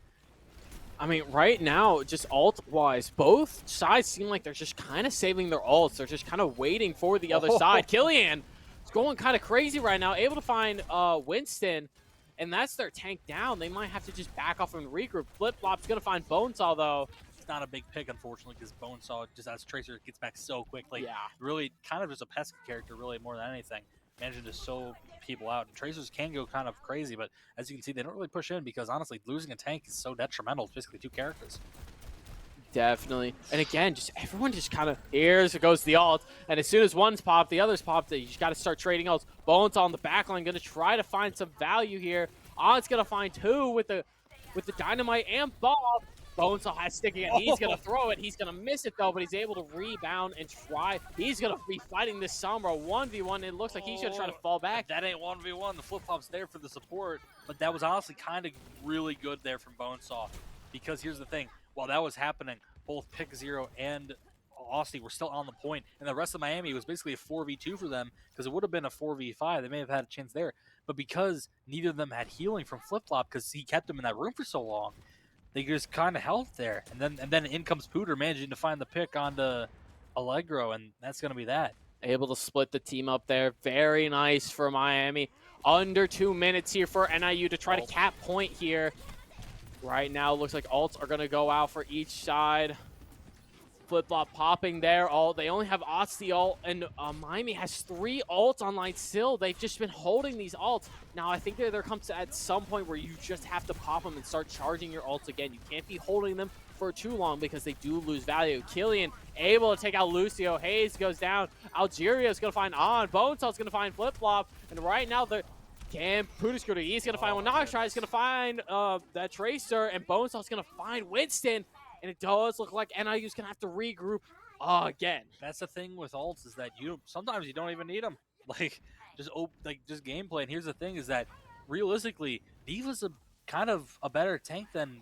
I mean, right now, just ult-wise, both sides seem like they're just kind of saving their ults. They're just kind of waiting for the other side. Killian is going kind of crazy right now, able to find Winston, and that's their tank down. They might have to just back off and regroup. Flip-Flop's going to find Bonesaw, though. It's not a big pick, unfortunately, because Bonesaw, just as Tracer, gets back so quickly. Yeah. Really, kind of just a pesky character, really, more than anything. Managing to sew people out. And Tracers can go kind of crazy, but as you can see, they don't really push in because, honestly, losing a tank is so detrimental. It's basically 2 characters. Definitely. And again, just everyone just kind of, here's it goes the ult. And as soon as one's popped, the other's popped. You just got to start trading ults. Bones on the back line, going to try to find some value here. Odd's going to find 2 with the dynamite and ball. Bonesaw has sticking it. He's going to throw it. He's going to miss it, though, but he's able to rebound and try. He's going to be fighting this Sombra 1v1. It looks like he's going to try to fall back. That ain't 1v1. The flip-flop's there for the support, but that was honestly kind of really good there from Bonesaw, because here's the thing. While that was happening, both Pick Zero and Aussie were still on the point, and the rest of Miami was basically a 4v2 for them, because it would have been a 4v5. They may have had a chance there, but because neither of them had healing from Flip-Flop, because he kept them in that room for so long, they just kind of held there. And then in comes Pooter, managing to find the pick onto Allegro, and that's going to be that. Able to split the team up there. Very nice for Miami. Under 2 minutes here for NIU to try to cap point here. Right now, looks like ults are going to go out for each side. Flip-Flop popping there. They only have Otzi ult, and Miami has 3 ults online still. They've just been holding these ults. Now, I think there comes at some point where you just have to pop them and start charging your ults again. You can't be holding them for too long because they do lose value. Killian able to take out Lucio. Hayes goes down. Algeria is going to find On. Bonesaw's going to find Flip-Flop. And right now, Pooter's going to find one. Nogashai is going to find that Tracer, and Bonesaw's going to find Winston. And it does look like NIU's going to have to regroup again. That's the thing with ults, is that sometimes you don't even need them. Just gameplay. And here's the thing, is that realistically, D.Va's kind of a better tank than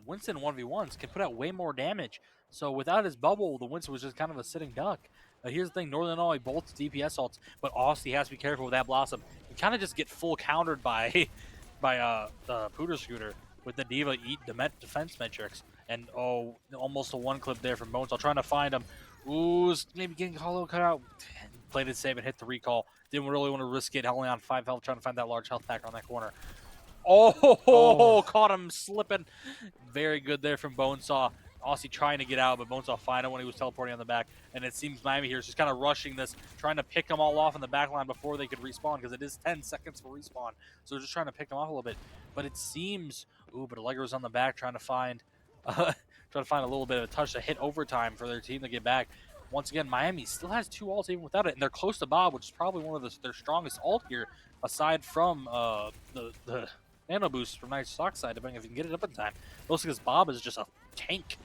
Winston 1v1s, can put out way more damage. So without his bubble, the Winston was just kind of a sitting duck. Here's the thing, Northern Illinois both DPS ults, but Aussie has to be careful with that Blossom. You kind of just get full countered by the Pooter Scooter with the D.Va defense metrics. And almost a 1 clip there from Bones. Trying to find him. Ooh, maybe getting hollow cut out. Played it safe and hit the recall. Didn't really want to risk it. Only on 5 health, trying to find that large health pack on that corner. Oh, Oh, caught him slipping. Very good there from Bonesaw. Aussie trying to get out, but Bonesaw finding when he was teleporting on the back. And it seems Miami here is just kind of rushing this, trying to pick them all off in the back line before they could respawn, because it is 10 seconds for respawn. So they're just trying to pick them off a little bit. But it seems, but Allegro's on the back trying to find a little bit of a touch to hit overtime for their team to get back. Once again, Miami still has 2 ults even without it, and they're close to Bob, which is probably one of their strongest ult here, aside from the Nano Boost from Nice Sock side, depending if you can get it up in time. Mostly because Bob is just a tank.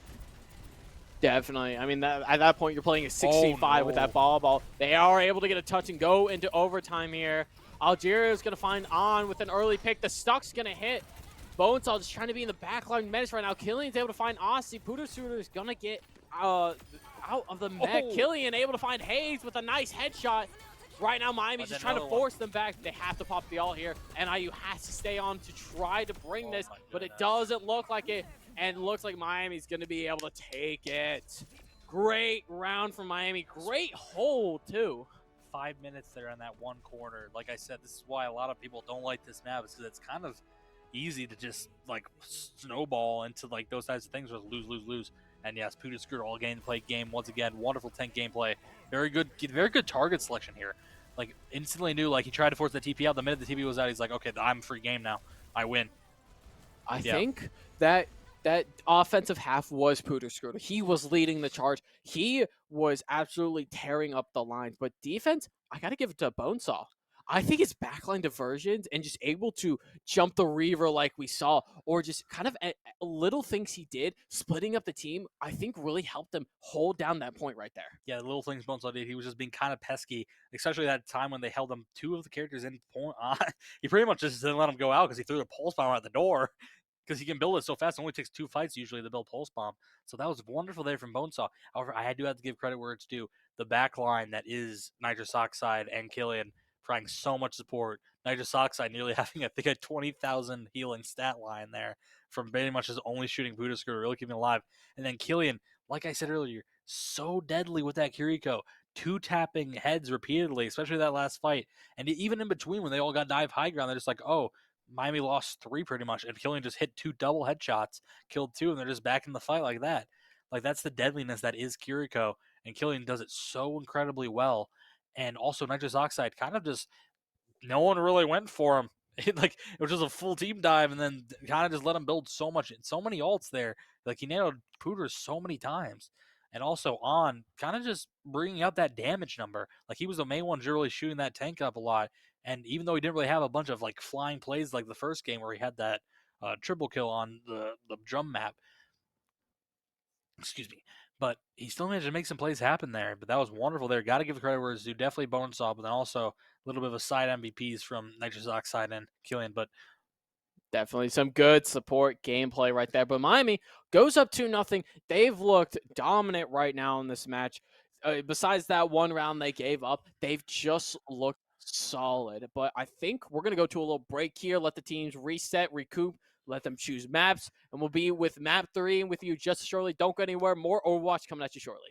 definitely. I mean, at that point, you're playing a 6v5 with that ball. They are able to get a touch and go into overtime here. Algeria is going to find On with an early pick. The Stuck's going to hit. Bonesaw just trying to be in the backline menace right now. Killian's able to find Aussie. Pooter is going to get out of the mech. Killian able to find Hayes with a nice headshot. Right now, Miami's just trying to force them back. They have to pop the ult here. NIU has to stay on to try to bring this, but it doesn't look like it. And it looks like Miami's going to be able to take it. Great round from Miami. Great hold, too. 5 minutes there on that one corner. Like I said, this is why a lot of people don't like this map, is because it's kind of easy to just like snowball into like those types of things where lose. And yes, Puda screwed all gameplay game once again. Wonderful tank gameplay. Very good target selection here. Like instantly knew, like he tried to force the TP out. The minute the TP was out, he's like, okay, I'm free game now. I win. I think that offensive half was Pooter Scroota. He was leading the charge. He was absolutely tearing up the lines. But defense, I got to give it to Bonesaw. I think his backline diversions and just able to jump the Reaver like we saw, or just kind of little things he did, splitting up the team, I think really helped them hold down that point right there. Yeah, the little things Bonesaw did. He was just being kind of pesky, especially that time when they held him 2 of the characters in point. He pretty much just didn't let him go out because he threw the pulse bomb out the door. Because he can build it so fast. It only takes 2 fights usually to build Pulse Bomb. So that was wonderful there from Bonesaw. However, I do have to give credit where it's due. The back line that is Nitrous Oxide and Killian providing so much support. Nitrous Oxide nearly having, I think, a 20,000 healing stat line there from pretty much just only shooting Buddha Scooter, really keeping him alive. And then Killian, like I said earlier, so deadly with that Kiriko. 2-tapping heads repeatedly, especially that last fight. And even in between when they all got dive high ground, they're just like, oh, Miami lost 3 pretty much, and Killian just hit 2 double headshots, killed 2, and they're just back in the fight like that. Like, that's the deadliness that is Kiriko, and Killian does it so incredibly well. And also, Nitrous Oxide kind of just, no one really went for him. It was just a full team dive, and then kind of just let him build so many ults there. Like, he nailed Pooters so many times. And also On kind of just bringing out that damage number. Like, he was the main one really shooting that tank up a lot. And even though he didn't really have a bunch of like flying plays like the first game where he had that triple kill on the drum map, excuse me, but he still managed to make some plays happen there. But that was wonderful there. Got to give credit where it's due. Definitely Bonesaw, but then also a little bit of a side MVPs from Nitrous Oxide and Killian. But definitely some good support gameplay right there. But Miami goes up 2-0. They've looked dominant right now in this match. Besides that one round they gave up, they've just looked solid. But I think we're going to go to a little break here, let the teams reset, recoup, let them choose maps, and we'll be with map 3 and with you just shortly. Don't go anywhere. More Overwatch coming at you shortly.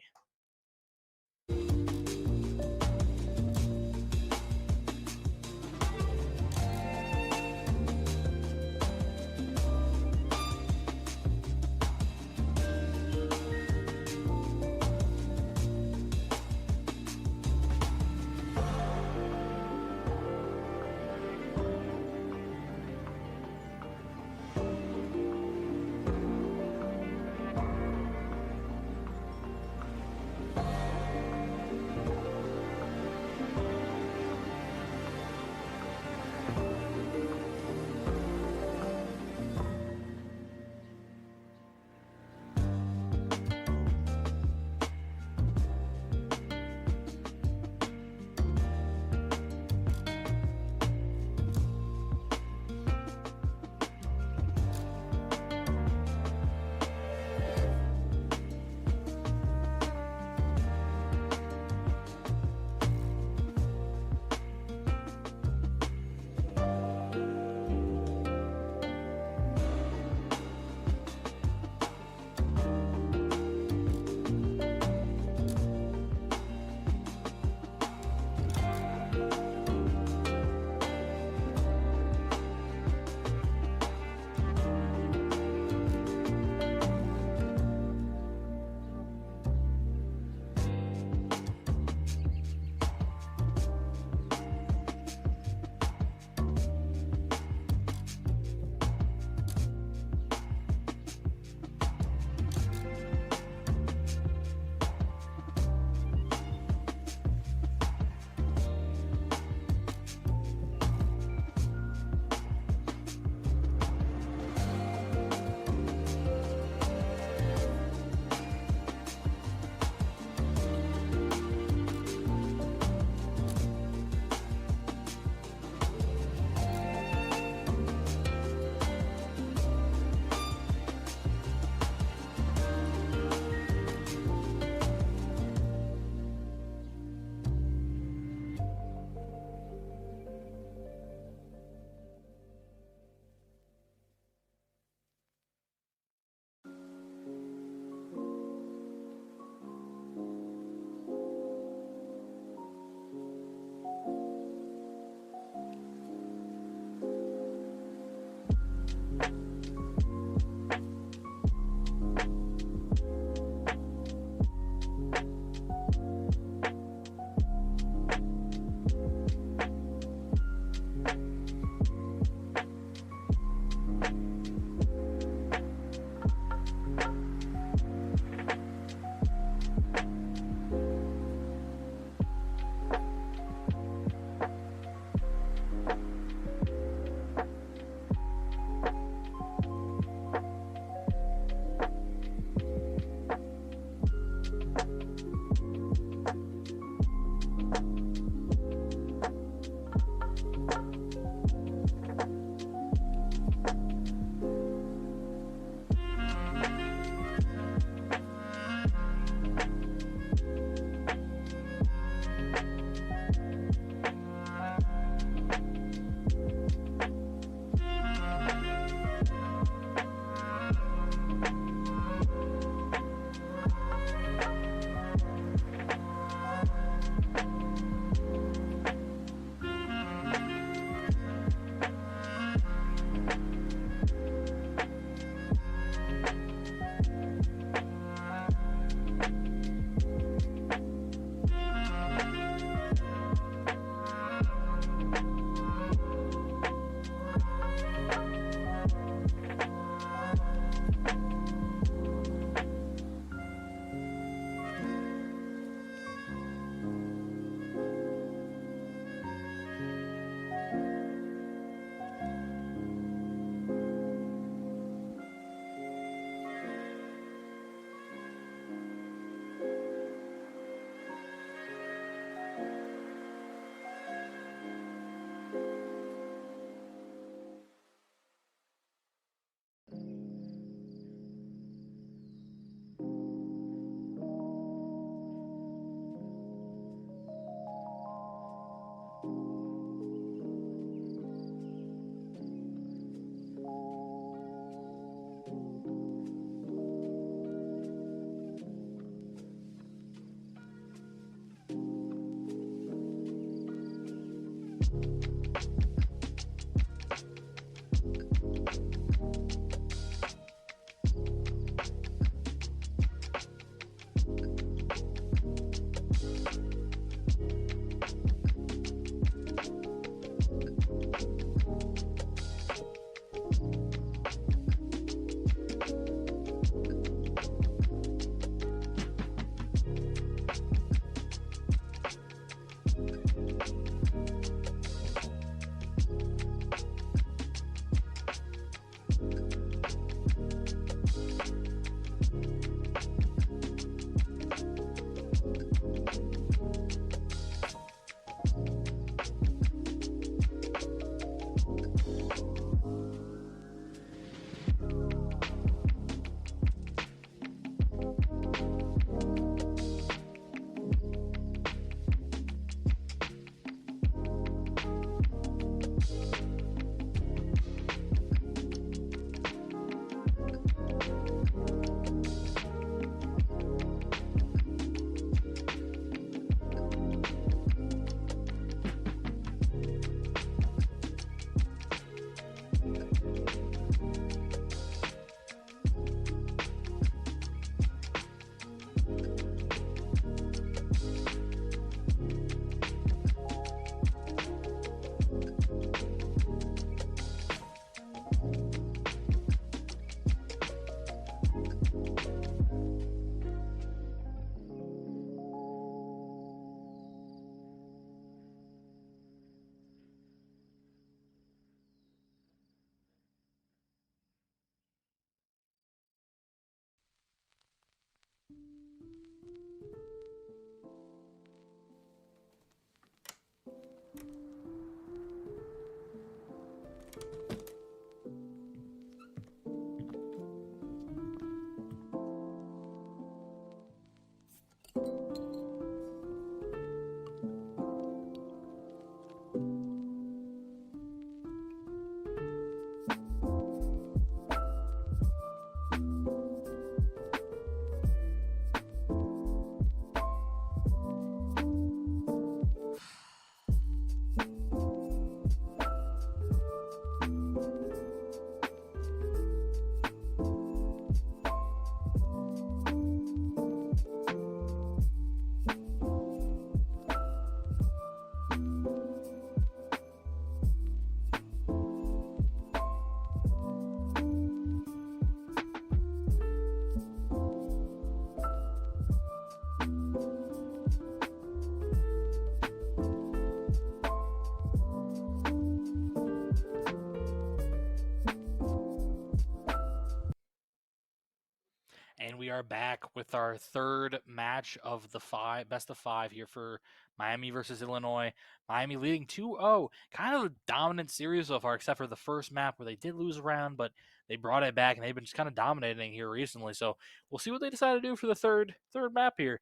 are back with our third match of the best of five here for Miami versus Illinois. Miami leading 2-0. Kind of a dominant series so far, except for the first map where they did lose a round, but they brought it back and they've been just kind of dominating here recently. So we'll see what they decide to do for the third map here.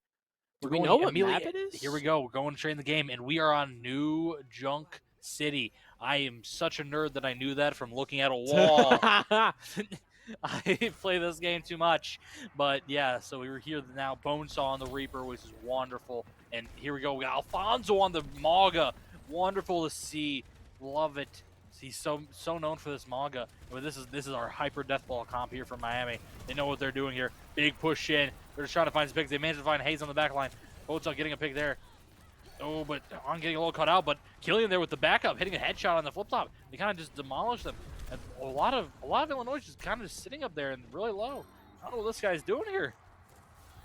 Do We're we going know what immediately. map it is? Here we go. We're going straight in the game, and we are on New Junk City. I am such a nerd that I knew that from looking at a wall. I play this game too much, but yeah. So we were here now. Bonesaw on the Reaper, which is wonderful, and here we go. We got Alfonso on the Maga. Wonderful to see. Love it. He's so known for this Maga. But this is our hyper deathball comp here from Miami. They know what they're doing here. Big push in. They're just trying to find his picks. They managed to find Hayes on the back line. Bonesaw getting a pick there. Oh, but I'm getting a little cut out. But Killian there with the backup, hitting a headshot on the flip top. They kind of just demolished them. And a lot of Illinois just kind of just sitting up there and really low. I don't know what this guy's doing here.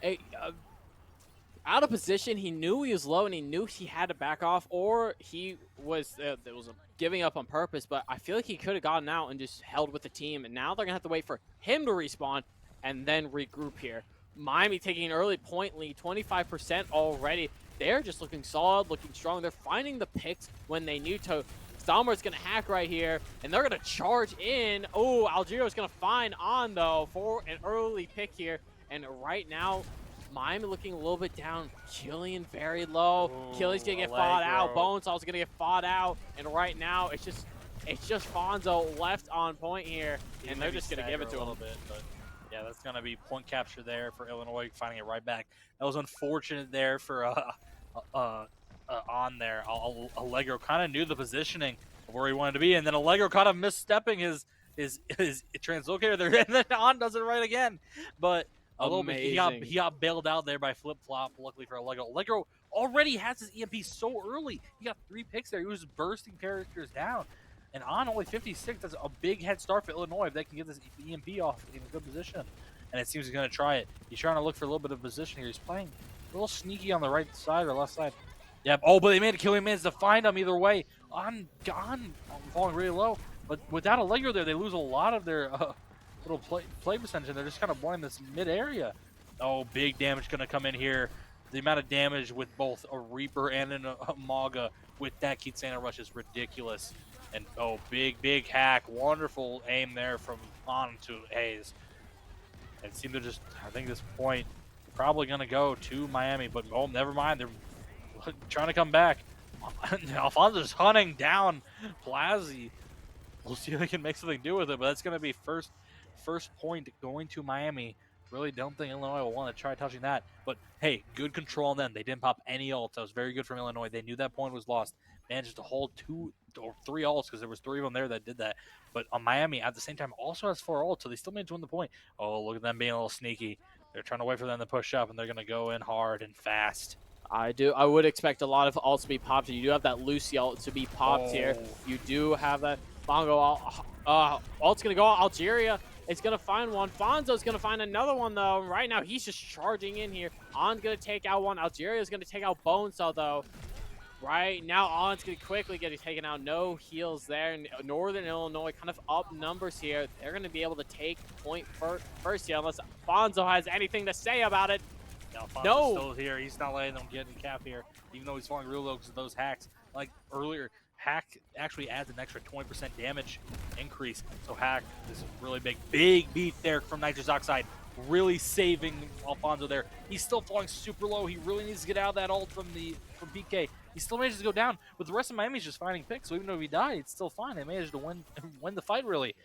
Hey, out of position, he knew he was low and he knew he had to back off, or he was giving up on purpose. But I feel like he could have gotten out and just held with the team. And now they're gonna have to wait for him to respawn and then regroup here. Miami taking an early point lead, 25% already. They're just looking solid, looking strong. They're finding the picks when they need to. Stalmer's going to hack right here, and they're going to charge in. Oh, Algerio's going to find On, though, for an early pick here. And right now, Miami looking a little bit down. Killian very low. Killian's going to get fought out. Bonesaw's going to get fought out. And right now, it's just Fonzo left on point here, and they're just going to give it to him. A little bit, but yeah, that's going to be point capture there for Illinois, finding it right back. That was unfortunate there for On there. Allegro kind of knew the positioning of where he wanted to be, and then Allegro kind of misstepping his translocator there, and then On does it right again. But a little bit, he got bailed out there by Flip Flop. Luckily for Allegro. Allegro already has his EMP so early. He got 3 picks there. He was bursting characters down. And On only 56, that's a big head start for Illinois if they can get this EMP off in a good position. And it seems he's going to try it. He's trying to look for a little bit of position here. He's playing a little sneaky on the right side or left side. Yep. Oh, but they made a killing manage to find him either way. On falling really low. But without Allegro there, they lose a lot of their little play percentage, and they're just kind of blowing this mid area. Oh, big damage going to come in here. The amount of damage with both a Reaper and a Maga with that Kitsana rush is ridiculous. And oh, big hack. Wonderful aim there from On to Hayes. And seem to just, I think this point, probably going to go to Miami. But oh, never mind. They're trying to come back. Alfonso's hunting down Plazzi. We'll see if they can make something do with it. But that's going to be first point going to Miami. Really don't think Illinois will want to try touching that. But hey, good control on them. They didn't pop any ults. That was very good from Illinois. They knew that point was lost. Managed to hold 2 or 3 ults because there was 3 of them there that did that. But Miami at the same time also has 4 ults, so they still managed to win the point. Oh, look at them being a little sneaky. They're trying to wait for them to push up, and they're going to go in hard and fast. I would expect a lot of ults to be popped. You do have that Lucy ult to be popped here. You do have that Bongo ult's going to go out. Algeria is going to find one. Fonzo's going to find another one, though. Right now, he's just charging in here. On's going to take out one. Algeria's going to take out Bonesaw, though. Right now, On's going to quickly get taken out. No heals there. And Northern Illinois kind of up numbers here. They're going to be able to take point first here, unless Fonzo has anything to say about it. No, still here. He's not letting them get the cap here, even though he's falling real low because of those hacks. Like earlier, hack actually adds an extra 20% damage increase. So hack is really big beat there from Nitrous Oxide, really saving Alfonso there. He's still falling super low. He really needs to get out of that ult from PK. He still manages to go down, but the rest of Miami's just finding picks. So even though he died, it's still fine. They managed to win the fight really.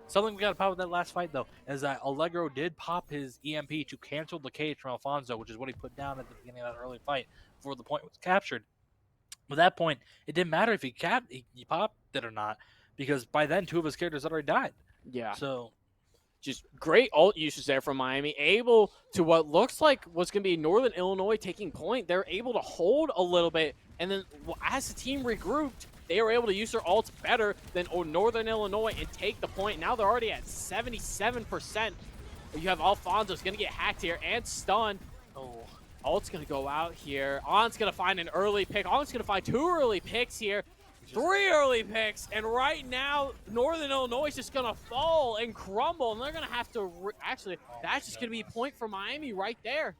Something we got to pop with that last fight, though, is that Allegro did pop his EMP to cancel the cage from Alfonso, which is what he put down at the beginning of that early fight before the point was captured. At that point, it didn't matter if he popped it or not, because by then 2 of his characters already died. Yeah. So, just great ult usage there from Miami. Able to what looks like was going to be Northern Illinois taking point. They're able to hold a little bit, and then as the team regrouped, they were able to use their ults better than Northern Illinois and take the point. Now they're already at 77%. You have Alfonso's going to get hacked here and stunned. Oh, ult's going to go out here. On's going to find an early pick. On's going to find 2 early picks here. 3 early picks, and right now, Northern Illinois is just going to fall and crumble, and they're going to have to actually, Oh that's just going to be a goodness. point for Miami right there.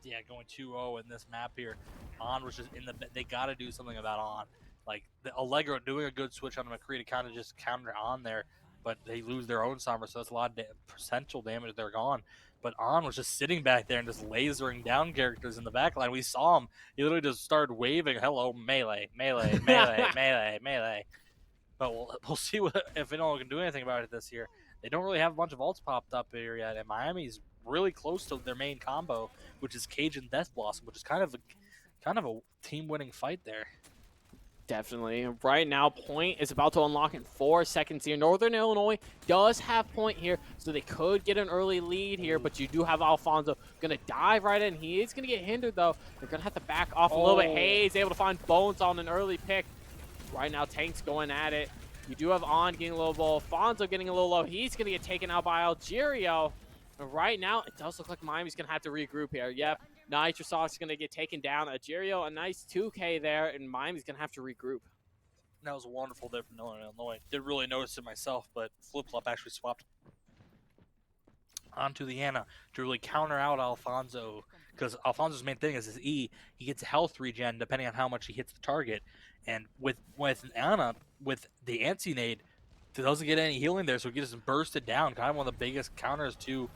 Yeah, going 2-0 in this map here. On was just in the. They got to do something about On. Like the Allegro doing a good switch on McCree to kind of just counter On there, but they lose their own Summer, so that's a lot of potential damage. They're gone. But On was just sitting back there and just lasering down characters in the back line. We saw him. He literally just started waving, "Hello, melee, melee, melee, melee, melee." But we'll see if anyone can do anything about it this year. They don't really have a bunch of ults popped up here yet, and Miami's really close to their main combo, which is Cage and Death Blossom, which is kind of a team-winning fight there. Definitely. Right now, point is about to unlock in 4 seconds here. Northern Illinois does have point here, so they could get an early lead here, but you do have Alfonso going to dive right in. He is going to get hindered, though. They're going to have to back off a little bit. Hayes able to find Bones on an early pick. Right now, Tank's going at it. You do have On getting a little low. Alfonso getting a little low. He's going to get taken out by Algerio. And right now, it does look like Miami's going to have to regroup here. Yep. Nitrosoft is going to get taken down. Algerio, a nice 2K there, and Miami's going to have to regroup. That was wonderful there from Northern Illinois. Didn't really notice it myself, but Flip-Flop actually swapped onto the Ana to really counter out Alfonso, because Alfonso's main thing is his E. He gets health regen depending on how much he hits the target, and with Ana, with the anti-nade, he doesn't get any healing there, so he gets bursted down. Kind of one of the biggest counters to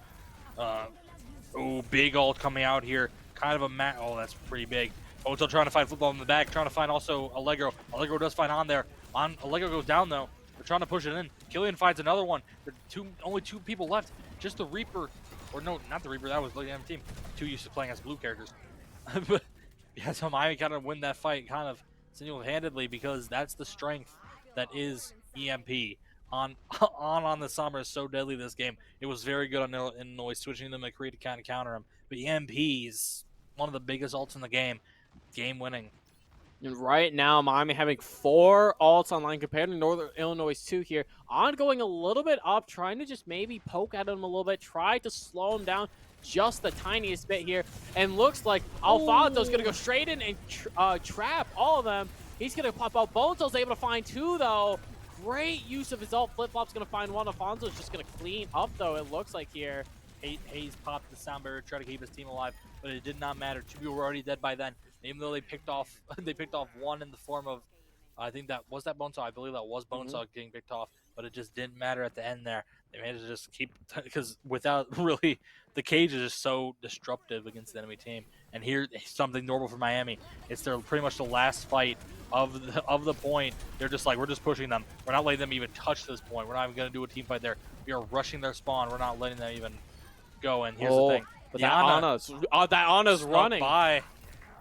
big ult coming out here. Kind of a oh, that's pretty big. Hotel trying to find Football in the back, trying to find also Allegro. Allegro does find On there. Allegro goes down though. They're trying to push it in. Killian finds another one. There are only two people left. Just the Reaper, or no, not the Reaper. That was the M team. I'm too used to playing as blue characters. But yeah, so Miami kind of win that fight kind of single-handedly, because that's the strength that is EMP. On the Summer is so deadly this game. It was very good on Illinois, switching them to create to kind of counter him. But EMP is one of the biggest ults in the game. Game winning. And right now, Miami having 4 ults online compared to Northern Illinois' 2 here. On going a little bit up, trying to just maybe poke at him a little bit, try to slow him down just the tiniest bit here. And looks like Alfonso's going to go straight in and trap all of them. He's going to pop out. Boneso's able to find 2, though. Great use of his ult. Flip-Flop's going to find 1. Alfonso's just going to clean up, though, it looks like here. Hayes popped the sound barrier, tried to keep his team alive, but it did not matter. 2 people were already dead by then. Even though they picked off, one in the form of, I think that was Bonesaw. I believe that was Bonesaw getting picked off, but it just didn't matter at the end there. They managed to just keep, because without really, the Cage is just so disruptive against the enemy team. And here's something normal for Miami. It's their pretty much the last fight of the point. They're just like, we're just pushing them. We're not letting them even touch this point. We're not even going to do a team fight there. We are rushing their spawn. We're not letting them even go. And here's the thing. But that Ana's running by.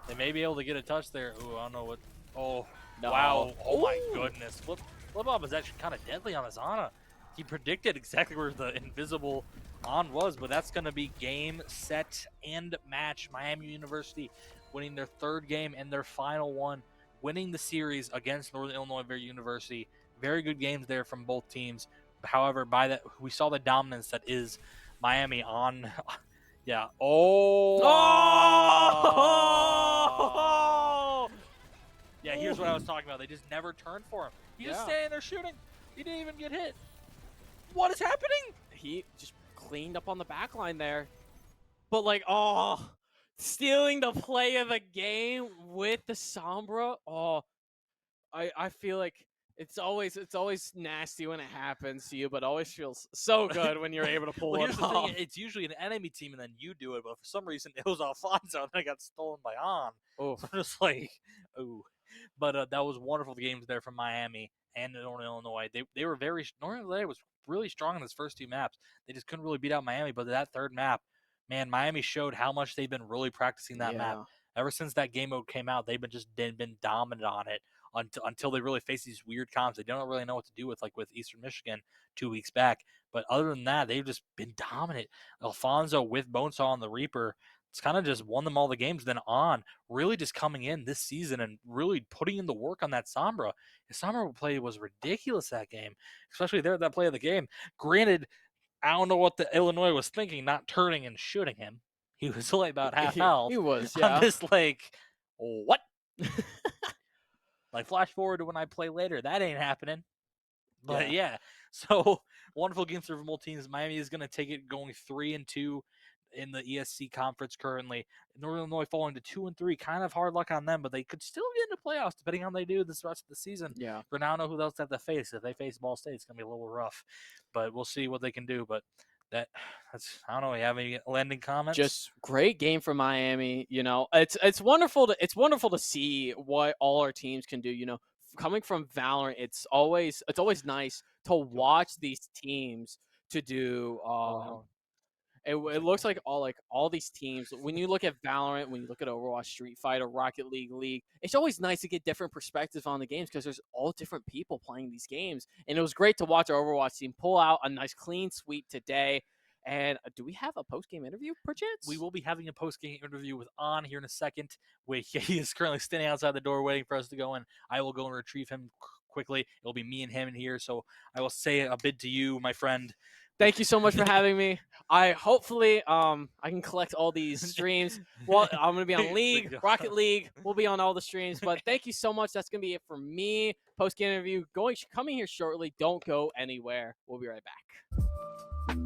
They may be able to get a touch there. Ooh, I don't know what. Oh, no. Wow. Oh, my goodness. Flip-Flop is actually kind of deadly on this Ana. He predicted exactly where the invisible On was, but that's going to be game, set, and match. Miami University winning their 3rd game and their final one, winning the series against Northern Illinois University. Very good games there from both teams. However, by that, we saw the dominance that is Miami on. Yeah. Oh! Yeah, here's what I was talking about. They just never turned for him. He just standing there shooting. He didn't even get hit. What is happening? He just cleaned up on the back line there. But like, stealing the play of the game with the Sombra. I feel like it's always nasty when it happens to you, but always feels so good when you're able to pull well, it here's off. The thing, it's usually an enemy team and then you do it, but for some reason it was Alfonso and I got stolen by On. Oh, so I'm just like, ooh. But that was wonderful games there from Miami and Northern Illinois. They were Northern Illinois was really strong in those first 2 maps. They just couldn't really beat out Miami, but that 3rd map, man, Miami showed how much they've been really practicing that map. Ever since that game mode came out, they've been dominant on it until they really face these weird comps. They don't really know what to do with, like with Eastern Michigan 2 weeks back. But other than that, they've just been dominant. Alfonso with Bonesaw and the Reaper, it's kind of just won them all the games. Then On really just coming in this season and really putting in the work on that Sombra. His Sombra play was ridiculous that game, especially there at that play of the game. Granted, I don't know what the Illinois was thinking, not turning and shooting him. He was only about half health. He was, yeah. I'm just like, what? Like, flash forward to when I play later, that ain't happening. But Yeah. yeah, so wonderful games for both teams. Miami is going to take it going 3-2 in the ESC conference currently. Northern Illinois falling to 2-3. Kind of hard luck on them, but they could still get into playoffs depending on how they do this rest of the season. Yeah. For now, I know who else they have to face. If they face Ball State, it's going to be a little rough, but we'll see what they can do. But that's I don't know. You have any landing comments? Just great game for Miami. You know, it's wonderful to see what all our teams can do. You know, coming from Valorant, it's always nice to watch these teams to do. Oh, It looks like all these teams. When you look at Valorant, when you look at Overwatch, Street Fighter, Rocket League, it's always nice to get different perspectives on the games because there's all different people playing these games. And it was great to watch our Overwatch team pull out a nice clean sweep today. And do we have a post game interview, perchance? we will be having a post-game interview with On here in a second. He is currently standing outside the door waiting for us to go in. I will go and retrieve him quickly. It'll be me and him in here. So I will say a bid to you, my friend. Thank you so much for having me. I hopefully I can collect all these streams. Well, I'm gonna be on League, Rocket League. We'll be on all the streams. But thank you so much. That's gonna be it for me. Post game interview coming here shortly. Don't go anywhere. We'll be right back.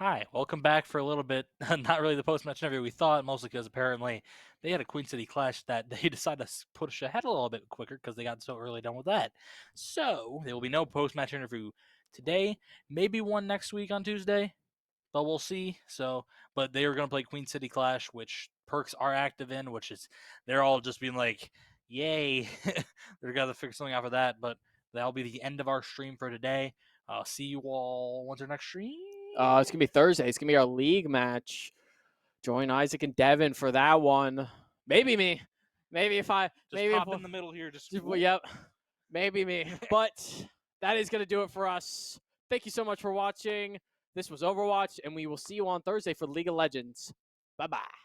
Hi, welcome back for a little bit. Not really the post-match interview we thought, mostly because apparently they had a Queen City clash that they decided to push ahead a little bit quicker because they got so early done with that. So there will be no post-match interview today. Maybe one next week on Tuesday, but we'll see. So, but they are going to play Queen City Clash, which Perks are active in, which is they're all just being like, "Yay!" They're going to figure something out for that. But that'll be the end of our stream for today. I'll see you all once our next stream. It's gonna be Thursday. It's gonna be our league match. Join Isaac and Devin for that one. Maybe me. Maybe if I Just maybe pop if, in the middle here. Just yep. Maybe me. But that is gonna do it for us. Thank you so much for watching. This was Overwatch, and we will see you on Thursday for League of Legends. Bye bye.